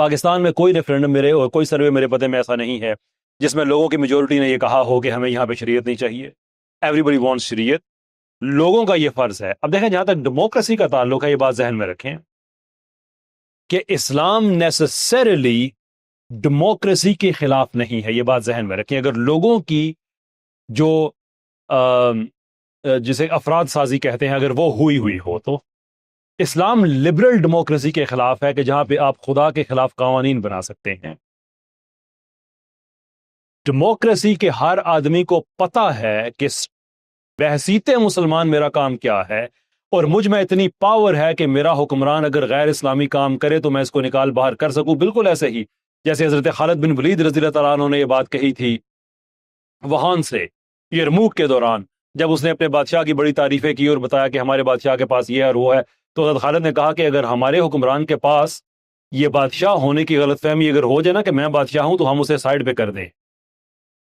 پاکستان میں کوئی ریفرینڈم میرے اور کوئی سروے میرے پتے میں ایسا نہیں ہے جس میں لوگوں کی میجورٹی نے یہ کہا ہو کہ ہمیں یہاں پہ شریعت نہیں چاہیے. ایوری بڈی وانٹس شریعت. لوگوں کا یہ فرض ہے. اب دیکھیں جہاں تک ڈیموکریسی کا تعلق ہے، یہ بات ذہن میں رکھیں کہ اسلام نیسسریلی ڈیموکریسی کے خلاف نہیں ہے. یہ بات ذہن میں رکھیں. اگر لوگوں کی جو جسے افراد سازی کہتے ہیں اگر وہ ہوئی ہو تو اسلام لبرل ڈیموکریسی کے خلاف ہے کہ جہاں پہ آپ خدا کے خلاف قوانین بنا سکتے ہیں. ڈیموکریسی کے ہر آدمی کو پتہ ہے کہ بحیثیت مسلمان میرا کام کیا ہے اور مجھ میں اتنی پاور ہے کہ میرا حکمران اگر غیر اسلامی کام کرے تو میں اس کو نکال باہر کر سکوں. بالکل ایسے ہی جیسے حضرت خالد بن ولید رضی اللہ تعالیٰ عنہ نے یہ بات کہی تھی وہان سے یرموک کے دوران، جب اس نے اپنے بادشاہ کی بڑی تعریفیں کی اور بتایا کہ ہمارے بادشاہ کے پاس یہ ہے اور وہ ہے، تو حضرت خالد نے کہا کہ اگر ہمارے حکمران کے پاس یہ بادشاہ ہونے کی غلط فہمی اگر ہو جائے نا کہ میں بادشاہ ہوں تو ہم اسے سائڈ پہ کر دیں.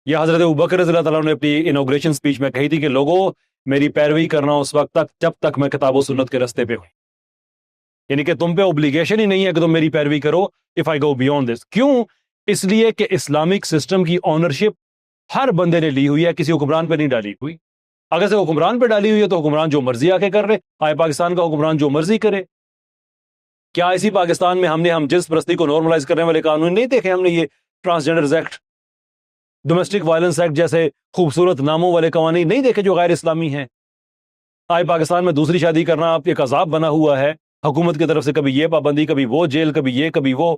یہ حضرت ابوبکر رضی اللہ تعالیٰ نے اپنی انوگریشن سپیچ میں کہی تھی کہ لوگوں میری پیروی کرنا اس وقت تک جب تک میں کتاب و سنت کے رستے پہ ہوں، یعنی کہ تم پہ اوبلیگیشن ہی نہیں ہے کہ تم میری پیروی کرو if I go beyond this. کیوں؟ اس لیے کہ اسلامک سسٹم کی اونرشپ ہر بندے نے لی ہوئی ہے، کسی حکمران پہ نہیں ڈالی ہوئی. اگر سے حکمران پہ ڈالی ہوئی ہے تو حکمران جو مرضی آ کے کر رہے، آئے پاکستان کا حکمران جو مرضی کرے. کیا اسی پاکستان میں ہم جنس پرستی کو نارملائز کرنے والے قانون نہیں دیکھے؟ ہم نے یہ transgenders act, domestic violence act جیسے خوبصورت ناموں والے قوانین نہیں دیکھے جو غیر اسلامی ہیں؟ آئے پاکستان میں دوسری شادی کرنا آپ ایک عذاب بنا ہوا ہے حکومت کی طرف سے، کبھی یہ پابندی، کبھی وہ جیل، کبھی یہ کبھی وہ.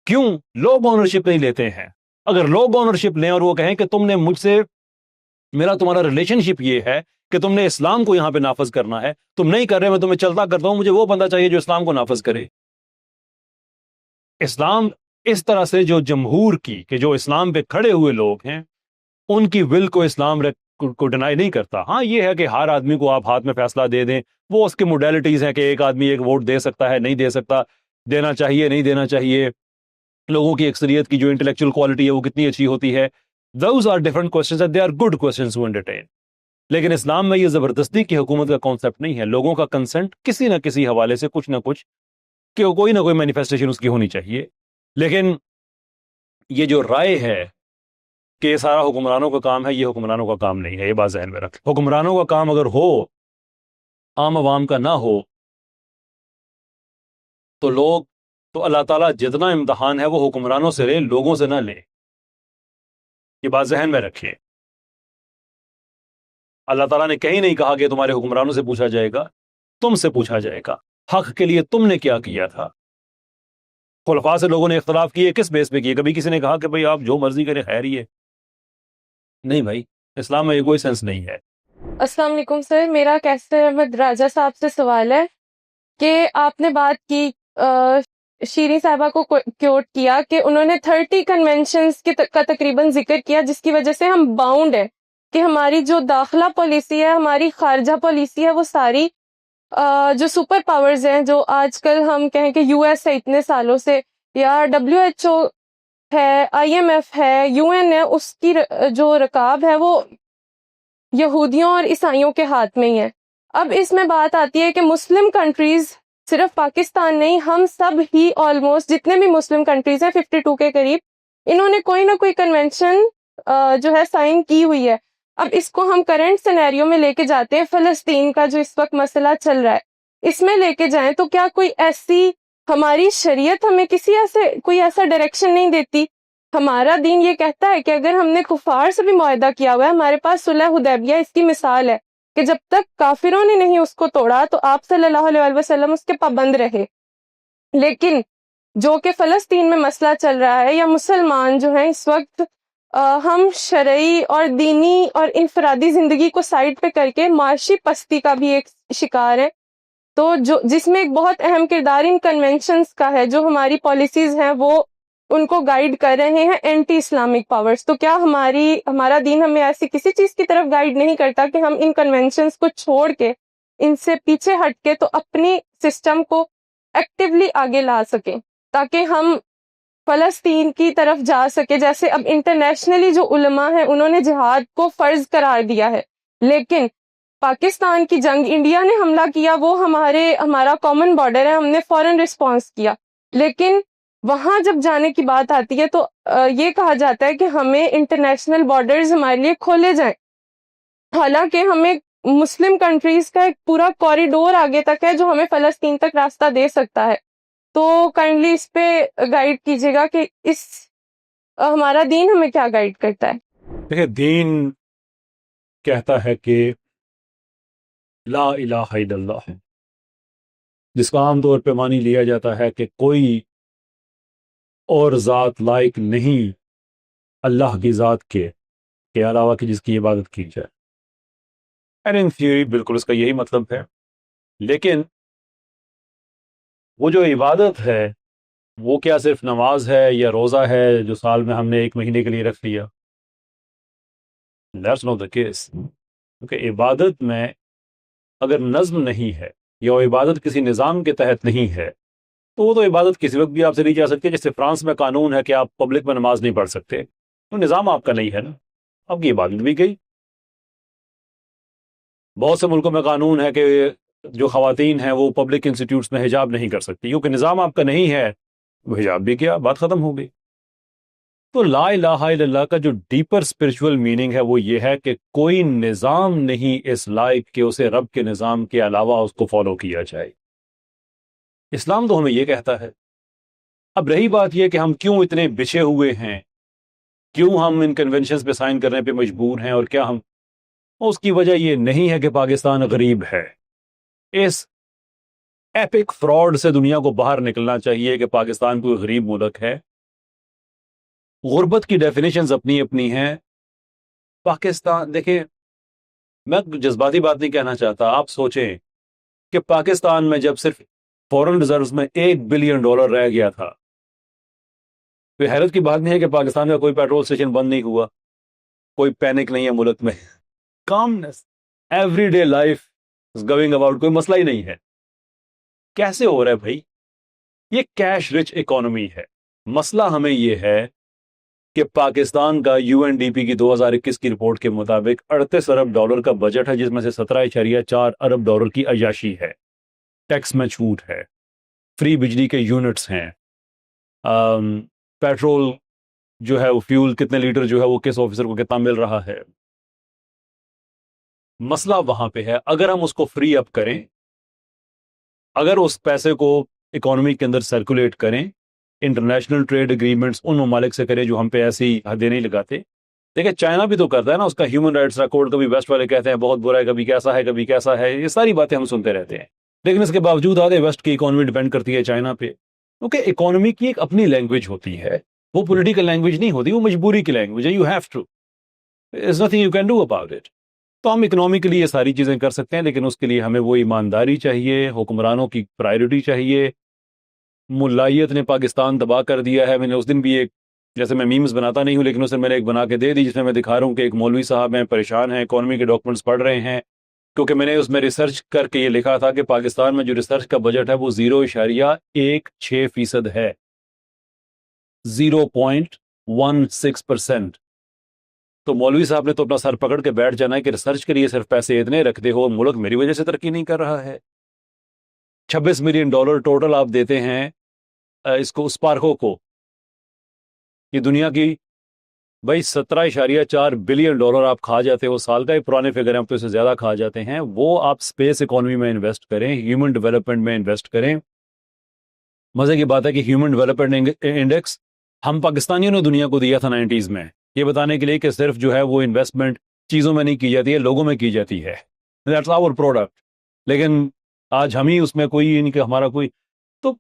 کیوں؟ لوگ اونرشپ نہیں لیتے ہیں. اگر لوگ اونرشپ لیں اور وہ کہیں کہ تم نے مجھ سے، میرا تمہارا ریلیشن شپ یہ ہے کہ تم نے اسلام کو یہاں پہ نافذ کرنا ہے، تم نہیں کر رہے، میں تمہیں چلتا کرتا ہوں، مجھے وہ بندہ چاہیے جو اسلام کو نافذ کرے. اسلام اس طرح سے جو جمہور کی کہ جو اسلام پہ کھڑے ہوئے لوگ ہیں ان کی ول کو اسلام کو ڈینائی نہیں کرتا. ہاں یہ ہے کہ ہر آدمی کو آپ ہاتھ میں فیصلہ دے دیں، وہ اس کے موڈیلٹیز ہیں کہ ایک آدمی ایک ووٹ دے سکتا ہے، نہیں دے سکتا، دینا چاہیے نہیں دینا چاہیے، لوگوں کی اکثریت کی جو انٹلیکچوئل کوالٹی ہے وہ کتنی اچھی ہوتی ہے. Those are different questions and they are good questions to entertain. لیکن اسلام میں یہ زبردستی کی حکومت کا کانسیپٹ نہیں ہے. لوگوں کا کنسنٹ کسی نہ کسی حوالے سے کچھ نہ کچھ کہ کوئی نہ کوئی مینیفیسٹیشن اس کی ہونی چاہیے. لیکن یہ جو رائے ہے کہ یہ سارا حکمرانوں کا کام ہے، یہ حکمرانوں کا کام نہیں ہے. یہ بات ذہن میں رکھ. حکمرانوں کا کام اگر ہو، عام عوام کا نہ ہو، تو اللہ تعالیٰ جتنا امتحان ہے وہ حکمرانوں سے لے، لوگوں سے نہ لے. یہ بات ذہن میں رکھیے. اللہ تعالیٰ نے کہیں نہیں کہا کہ تمہارے حکمرانوں سے پوچھا جائے گا، تم سے پوچھا جائے گا حق کے لیے تم نے کیا کیا تھا. خلفاء سے لوگوں نے اختلاف کیے، کس بیس پہ کیے؟ کبھی کسی نے کہا کہ بھئی آپ جو مرضی کریں خیر ہی ہے؟ نہیں بھائی، اسلام میں یہ کوئی سینس نہیں ہے. السلام علیکم سر، میرا کیسر احمد راجہ صاحب سے سوال ہے کہ آپ نے بات کی شیریں صاحبہ کو کوٹ کیا کہ انہوں نے 30 کنونشنز کا تقریباً ذکر کیا جس کی وجہ سے ہم باؤنڈ ہیں کہ ہماری جو داخلہ پالیسی ہے، ہماری خارجہ پالیسی ہے، وہ ساری جو سپر پاورز ہیں، جو آج کل ہم کہیں کہ یو ایس ہے اتنے سالوں سے، یا WHO ہے، IMF ہے، UN ہے، اس کی جو رکاب ہے وہ یہودیوں اور عیسائیوں کے ہاتھ میں ہی ہے. اب اس میں بات آتی ہے کہ مسلم کنٹریز، صرف پاکستان نہیں، ہم سب ہی آلموسٹ جتنے بھی مسلم کنٹریز ہیں 52 کے قریب، انہوں نے کوئی نہ کوئی کنونشن جو ہے سائن کی ہوئی ہے. اب اس کو ہم کرنٹ سینیریو میں لے کے جاتے ہیں، فلسطین کا جو اس وقت مسئلہ چل رہا ہے اس میں لے کے جائیں تو کیا کوئی ایسی ہماری شریعت ہمیں کوئی ایسا ڈائریکشن نہیں دیتی؟ ہمارا دین یہ کہتا ہے کہ اگر ہم نے کفار سے بھی معاہدہ کیا ہوا ہے، ہمارے پاس صلح حدیبیہ اس کی مثال ہے کہ جب تک کافروں نے نہیں اس کو توڑا تو آپ صلی اللہ علیہ وسلم اس کے پابند رہے. لیکن جو کہ فلسطین میں مسئلہ چل رہا ہے، یا مسلمان جو ہیں اس وقت ہم شرعی اور دینی اور انفرادی زندگی کو سائڈ پہ کر کے معاشی پستی کا بھی ایک شکار ہے. تو جس میں ایک بہت اہم کردار ان کنونشنز کا ہے، جو ہماری پالیسیز ہیں وہ ان کو گائیڈ کر رہے ہیں اینٹی اسلامک پاورز. تو کیا ہمارا دین ہمیں ایسی کسی چیز کی طرف گائیڈ نہیں کرتا کہ ہم ان کنونشنز کو چھوڑ کے، ان سے پیچھے ہٹ کے تو اپنی سسٹم کو ایکٹیولی آگے لا سکیں تاکہ ہم فلسطین کی طرف جا سکے؟ جیسے اب انٹرنیشنلی جو علماء ہیں انہوں نے جہاد کو فرض قرار دیا ہے، لیکن پاکستان کی جنگ انڈیا نے حملہ کیا، وہ ہمارا کامن بارڈر ہے، ہم نے فوراً رسپانس کیا. لیکن وہاں جب جانے کی بات آتی ہے تو یہ کہا جاتا ہے کہ ہمیں انٹرنیشنل بارڈرز ہمارے لیے کھولے جائیں، حالانکہ ہمیں مسلم کنٹریز کا ایک پورا کوریڈور آگے تک ہے جو ہمیں فلسطین تک راستہ دے سکتا ہے. تو کائنڈلی اس پہ گائیڈ کیجیے گا کہ اس ہمارا دین ہمیں کیا گائیڈ کرتا ہے. دیکھیں، دین کہتا ہے کہ لا الہ الا اللہ ہے، جس کا عام طور پہ معنی لیا جاتا ہے کہ کوئی اور ذات لائق نہیں اللہ کی ذات کے علاوہ کہ جس کی عبادت کی جائے. اینڈ ان تھیوری بالکل اس کا یہی مطلب ہے، لیکن وہ جو عبادت ہے وہ کیا صرف نماز ہے یا روزہ ہے جو سال میں ہم نے 1 مہینے کے لیے رکھ لیا؟ That's not the case. کیونکہ عبادت میں اگر نظم نہیں ہے یا وہ عبادت کسی نظام کے تحت نہیں ہے تو وہ تو عبادت کسی وقت بھی آپ سے نہیں جا سکتی. جیسے فرانس میں قانون ہے کہ آپ پبلک میں نماز نہیں پڑھ سکتے، تو نظام آپ کا نہیں ہے نا، آپ کی عبادت بھی گئی. بہت سے ملکوں میں قانون ہے کہ جو خواتین ہیں وہ پبلک انسٹیٹیوٹس میں حجاب نہیں کر سکتی، کیونکہ نظام آپ کا نہیں ہے، وہ حجاب بھی کیا، بات ختم ہو گئی. تو لا الہ الا اللہ کا جو ڈیپر اسپرچول میننگ ہے وہ یہ ہے کہ کوئی نظام نہیں اس لائق کہ اسے رب کے نظام کے علاوہ اس کو فالو کیا جائے. اسلام تو ہمیں یہ کہتا ہے. اب رہی بات یہ کہ ہم کیوں اتنے بچھے ہوئے ہیں، کیوں ہم ان کنونشنز پہ سائن کرنے پہ مجبور ہیں، اور کیا ہم، اس کی وجہ یہ نہیں ہے کہ پاکستان غریب ہے. اس ایپک فراڈ سے دنیا کو باہر نکلنا چاہیے کہ پاکستان کوئی غریب ملک ہے. غربت کی ڈیفینیشنز اپنی اپنی ہیں. پاکستان، دیکھیں، میں جذباتی بات نہیں کہنا چاہتا، آپ سوچیں کہ پاکستان میں جب صرف فورن ریزروز میں $1 بلین رہ گیا تھا، کوئی حیرت کی بات نہیں ہے کہ پاکستان کا کوئی پیٹرول اسٹیشن بند نہیں ہوا، کوئی پینک نہیں ہے ملک میں، commons, everyday life is going about, کوئی مسئلہ ہی نہیں ہے. کیسے ہو رہا ہے بھائی؟ یہ کیش رچ اکانومی ہے. مسئلہ ہمیں یہ ہے کہ پاکستان کا UNDP کی 2021 کی رپورٹ کے مطابق $38 ارب کا بجٹ ہے، جس میں سے $17.4 ارب کی عیاشی ہے، ٹیکس میں چھوٹ ہے، فری بجلی کے یونٹس ہیں، پیٹرول جو ہے وہ فیول کتنے لیٹر جو ہے وہ کس آفیسر کو کتنا مل رہا ہے. مسئلہ وہاں پہ ہے. اگر ہم اس کو فری اپ کریں، اگر اس پیسے کو اکانومی کے اندر سرکولیٹ کریں، انٹرنیشنل ٹریڈ اگریمنٹس ان ممالک سے کریں جو ہم پہ ایسی حدیں نہیں لگاتے. دیکھیں، چائنا بھی تو کرتا ہے نا، اس کا ہیومن رائٹس ریکارڈ کبھی ویسٹ والے کہتے ہیں بہت برا ہے، کبھی کیسا ہے، کبھی کیسا ہے، یہ ساری باتیں ہم سنتے رہتے ہیں. لیکن اس کے باوجود آدھے ویسٹ کی اکانومی ڈیپینڈ کرتی ہے چائنا پہ، کیونکہ اکانومی کی ایک اپنی لینگویج ہوتی ہے، وہ پولیٹیکل لینگویج نہیں ہوتی، وہ مجبوری کی لینگویج ہے. You have to, there's nothing you can do about it. تو ہم اکنامکلی یہ ساری چیزیں کر سکتے ہیں، لیکن اس کے لیے ہمیں وہ ایمانداری چاہیے، حکمرانوں کی پرائیورٹی چاہیے. ملائیت نے پاکستان تباہ کر دیا ہے. میں نے اس دن بھی ایک، جیسے میں میمز بناتا نہیں ہوں لیکن اسے میں نے ایک بنا کے دے دی، جس میں میں دکھا رہا ہوں کہ ایک مولوی صاحب ہیں، پریشان ہیں، اکانومی کے ڈاکومنٹس پڑھ رہے ہیں، کیونکہ میں نے اس میں ریسرچ کر کے یہ لکھا تھا کہ پاکستان میں جو ریسرچ کا بجٹ ہے وہ 0.16% ہے، 0.16%. تو مولوی صاحب نے تو اپنا سر پکڑ کے بیٹھ جانا ہے کہ ریسرچ کے لیے صرف پیسے اتنے رکھتے ہو، ملک میری وجہ سے ترقی نہیں کر رہا ہے. $26 ملین ٹوٹل آپ دیتے ہیں اس کو، اسپارکو کو. یہ دنیا کی بھائی $17.4 بلین آپ کھا جاتے ہو سال کا، یہ پرانے فگر ہیں، اب تو اس سے زیادہ کھا جاتے ہیں. وہ آپ اسپیس اکانومی میں انویسٹ کریں، ہیومن ڈیولپمنٹ میں انویسٹ کریں. مزے کی بات ہے کہ ہیومن ڈیولپمنٹ انڈیکس ہم پاکستانیوں نے دنیا کو دیا تھا 90s میں، یہ بتانے کے لیے کہ صرف جو ہے وہ انویسٹمنٹ چیزوں میں نہیں کی جاتی ہے، لوگوں میں کی جاتی ہے. That's our product. لیکن آج ہم ہی اس میں کوئی نہیں کہ ہمارا کوئی، تو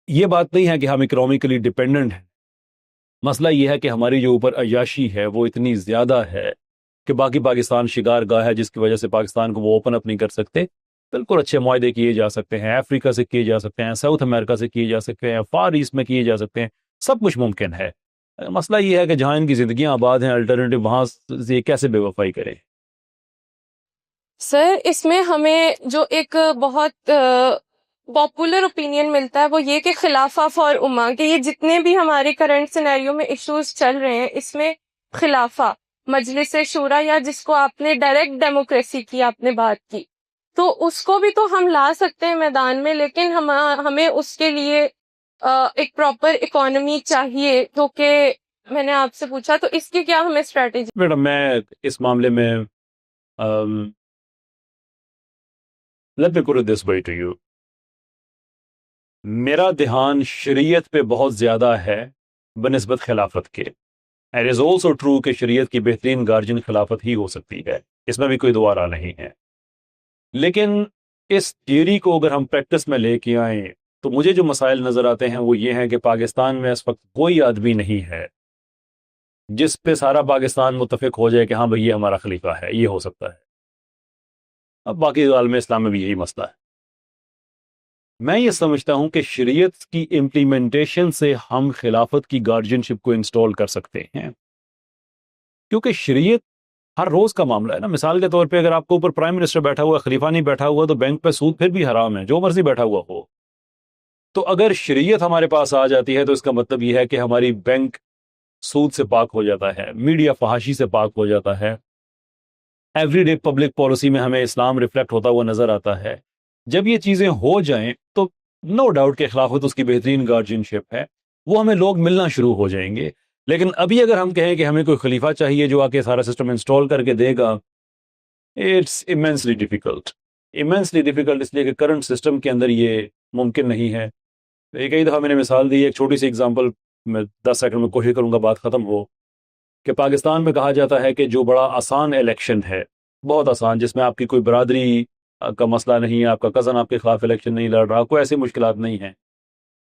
یہ بات نہیں ہے کہ ہم اکنامکلی ڈیپینڈنٹ ہیں. مسئلہ یہ ہے کہ ہماری جو اوپر عیاشی ہے وہ اتنی زیادہ ہے کہ باقی پاکستان شکار گاہ ہے، جس کی وجہ سے پاکستان کو وہ اوپن اپ نہیں کر سکتے. بالکل اچھے معاہدے کیے جا سکتے ہیں، افریقہ سے کیے جا سکتے ہیں، ساؤتھ امریکہ سے کیے جا سکتے ہیں، فار ایسٹ میں کیے جا سکتے ہیں، سب کچھ ممکن ہے. مسئلہ یہ ہے کہ جہاں ان کی زندگیاں آباد ہیں الٹرنیٹو، وہاں سے کیسے بے وفائی کریں. سر اس میں ہمیں جو ایک بہت پاپولر اوپینین ملتا ہے وہ یہ کہ خلافہ فار امہ، کہ یہ جتنے بھی ہمارے کرنٹ سینیریو میں ایشوز چل رہے ہیں اس میں خلافہ، مجلس شورا، یا جس کو آپ نے ڈائریکٹ ڈیموکریسی کی آپ نے بات کی، تو اس کو بھی تو ہم لا سکتے ہیں میدان میں، لیکن ہمیں اس کے لیے ایک پراپر اکانومی چاہیے، تو کہ میں نے آپ سے پوچھا تو اس کی کیا ہمیں اسٹریٹجی؟ میڈم میں اس معاملے میں let me put it this way to you. میرا دھیان شریعت پہ بہت زیادہ ہے بنسبت خلافت کے. It is also true کہ شریعت کی بہترین گارجن خلافت ہی ہو سکتی ہے، اس میں بھی کوئی دوبارہ نہیں ہے. لیکن اس تھیوری کو اگر ہم پریکٹس میں لے کے آئیں تو مجھے جو مسائل نظر آتے ہیں وہ یہ ہیں کہ پاکستان میں اس وقت کوئی آدمی نہیں ہے جس پہ سارا پاکستان متفق ہو جائے کہ ہاں بھئی یہ ہمارا خلیفہ ہے. یہ ہو سکتا ہے، اب باقی عالم اسلام میں بھی یہی مسئلہ ہے. میں یہ سمجھتا ہوں کہ شریعت کی امپلیمنٹیشن سے ہم خلافت کی گارجنشپ کو انسٹال کر سکتے ہیں، کیونکہ شریعت ہر روز کا معاملہ ہے نا. مثال کے طور پہ اگر آپ کو اوپر پرائم منسٹر بیٹھا ہوا ہے، خلیفہ نہیں بیٹھا ہوا، تو بینک پہ سود پھر بھی حرام ہے، جو مرضی بیٹھا ہوا ہو. تو اگر شریعت ہمارے پاس آ جاتی ہے تو اس کا مطلب یہ ہے کہ ہماری بینک سود سے پاک ہو جاتا ہے، میڈیا فحاشی سے پاک ہو جاتا ہے، ایوری ڈے پبلک پالیسی میں ہمیں اسلام ریفلیکٹ ہوتا ہوا نظر آتا ہے. جب یہ چیزیں ہو جائیں تو نو ڈاؤٹ کہ خلافت اس کی بہترین گارجنشپ ہے، وہ ہمیں لوگ ملنا شروع ہو جائیں گے. لیکن ابھی اگر ہم کہیں کہ ہمیں کوئی خلیفہ چاہیے جو آ کے سارا سسٹم انسٹال کر کے دے گا، it's immensely difficult. Immensely difficult اس لیے کہ کرنٹ سسٹم کے اندر یہ ممکن نہیں ہے. کئی دفعہ میں نے مثال دی، ایک چھوٹی سی ایگزامپل میں 10 سیکنڈ میں کوشش کروں گا بات ختم ہو، کہ پاکستان میں کہا جاتا ہے کہ جو بڑا آسان الیکشن ہے، بہت آسان، جس میں آپ کی کوئی برادری کا مسئلہ نہیں ہے، آپ کا کزن آپ کے خلاف الیکشن نہیں لڑ رہا، کوئی ایسی مشکلات نہیں ہیں،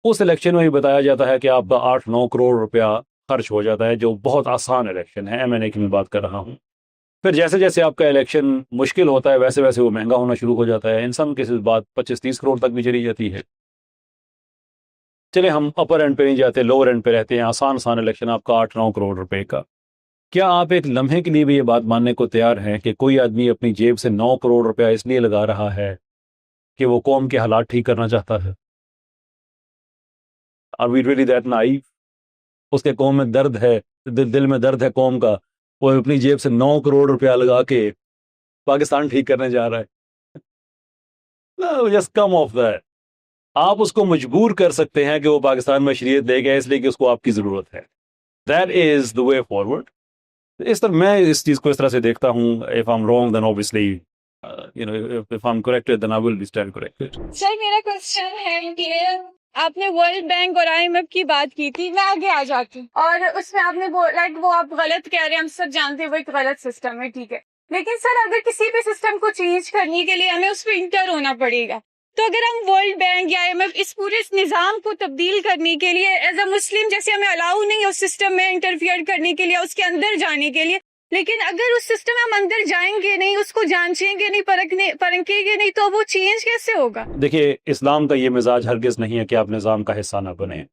اس الیکشن میں بھی بتایا جاتا ہے کہ آپ کا 8-9 کروڑ روپیہ خرچ ہو جاتا ہے، جو بہت آسان الیکشن ہے. MNA کی میں بات کر رہا ہوں. پھر جیسے جیسے آپ کا الیکشن مشکل ہوتا ہے ویسے ویسے وہ مہنگا ہونا شروع ہو جاتا ہے. ان سم کیسز بات 25-30 کروڑ تک بھی چلی جاتی ہے. چلے ہم اپر اینڈ پہ نہیں جاتے، لوور اینڈ پہ رہتے ہیں. آسان الیکشن آپ کا 8-9 کروڑ روپے کا. کیا آپ ایک لمحے کے لیے بھی یہ بات ماننے کو تیار ہیں کہ کوئی آدمی اپنی جیب سے 9 کروڑ روپیہ اس لیے لگا رہا ہے کہ وہ قوم کے حالات ٹھیک کرنا چاہتا ہے؟ Are we really that naive؟ اس کے قوم میں درد ہے، دل میں درد ہے قوم کا، وہ اپنی جیب سے 9 کروڑ روپیہ لگا کے پاکستان ٹھیک کرنے جا رہا ہے. No, just come off that. آپ اس کو مجبور کر سکتے ہیں کہ وہ پاکستان میں شریعت لے گئے اس لیے کہ اس کو آپ کی ضرورت ہے. That is the way forward. اس طرح میں اس چیز کو اس طرح سے دیکھتا ہوں. If I'm wrong then obviously if I'm corrected then I will be stand corrected. سر میرا کوشچن ہے کہ آپ نے ورلڈ بینک اور IMF کی بات کی تھی، میں آگے آ جاتی ہوں، اور اس میں آپ نے وہ آپ غلط کہہ رہے ہیں، ہم سب جانتے ہیں وہ ایک غلط سسٹم ہے، ٹھیک ہے، لیکن سر اگر کسی بھی سسٹم کو چینج کرنے کے لیے ہمیں اس پہ انٹر ہونا پڑے گا، تو اگر ہم ورلڈ بینک یا IMF اس پورے نظام کو تبدیل کرنے کے لیے ایز اے مسلم جیسے ہمیں الاؤ نہیں ہے اس سسٹم میں انٹرفیئر کرنے کے لیے، اس کے اندر جانے کے لیے، لیکن اگر اس سسٹم میں ہم اندر جائیں گے نہیں، اس کو جانچیں گے نہیں، پرکھیں گے نہیں، تو وہ چینج کیسے ہوگا؟ دیکھیے اسلام کا یہ مزاج ہرگز نہیں ہے کہ آپ نظام کا حصہ نہ بنیں.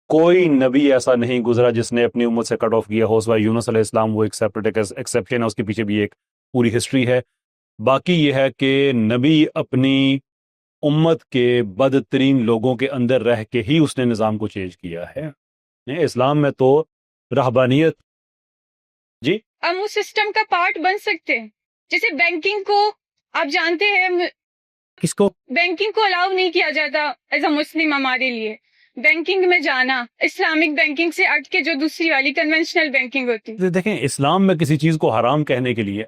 کوئی نبی ایسا نہیں گزرا جس نے اپنی امت سے کٹ آف کیا ہو، سوائے یونس علیہ السلام، وہ ایک سیپریٹ ایکسیپشن ہے، اس کے پیچھے بھی ایک پوری ہسٹری ہے. باقی یہ ہے کہ نبی اپنی امت کے بدترین لوگوں کے اندر رہ کے ہی اس نے نظام کو چینج کیا ہے. اسلام میں تو رہبانیت جی ہم اس سسٹم کا پارٹ بن سکتے ہیں، جیسے بینکنگ کو آپ جانتے ہیں، کس کو بینکنگ کو الاؤ نہیں کیا جاتا ایز اے مسلم. ہمارے لیے بینکنگ میں جانا اسلامک بینکنگ سے ہٹ کے جو دوسری والی کنونشنل بینکنگ ہوتی ہے. دیکھیں اسلام میں کسی چیز کو حرام کہنے کے لیے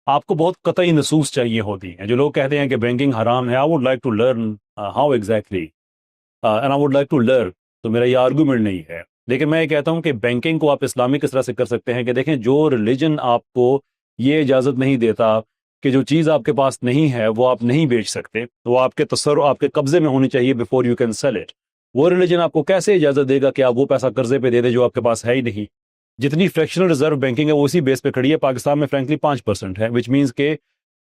آپ کو بہت قطعی نصوص چاہیے ہوتی ہیں. جو لوگ کہتے ہیں کہ بینکنگ حرام ہے، I would like to learn how exactly and I would like to learn، تو میرا یہ آرگومنٹ نہیں ہے. لیکن میں یہ کہتا ہوں کہ بینکنگ کو آپ اسلامک اس طرح سے کر سکتے ہیں کہ دیکھیں جو ریلیجن آپ کو یہ اجازت نہیں دیتا کہ جو چیز آپ کے پاس نہیں ہے وہ آپ نہیں بیچ سکتے، وہ آپ کے تصرف آپ کے قبضے میں ہونی چاہیے before you can sell it. وہ ریلیجن آپ کو کیسے اجازت دے گا کہ آپ وہ پیسہ قرضے پہ دے دیں جو آپ کے پاس ہے ہی نہیں؟ جتنی فریکشنل ریزرو بینکنگ ہے وہ اسی بیس پہ کھڑی ہے. پاکستان میں فرینکلی 5% ہے، وچ مینس کہ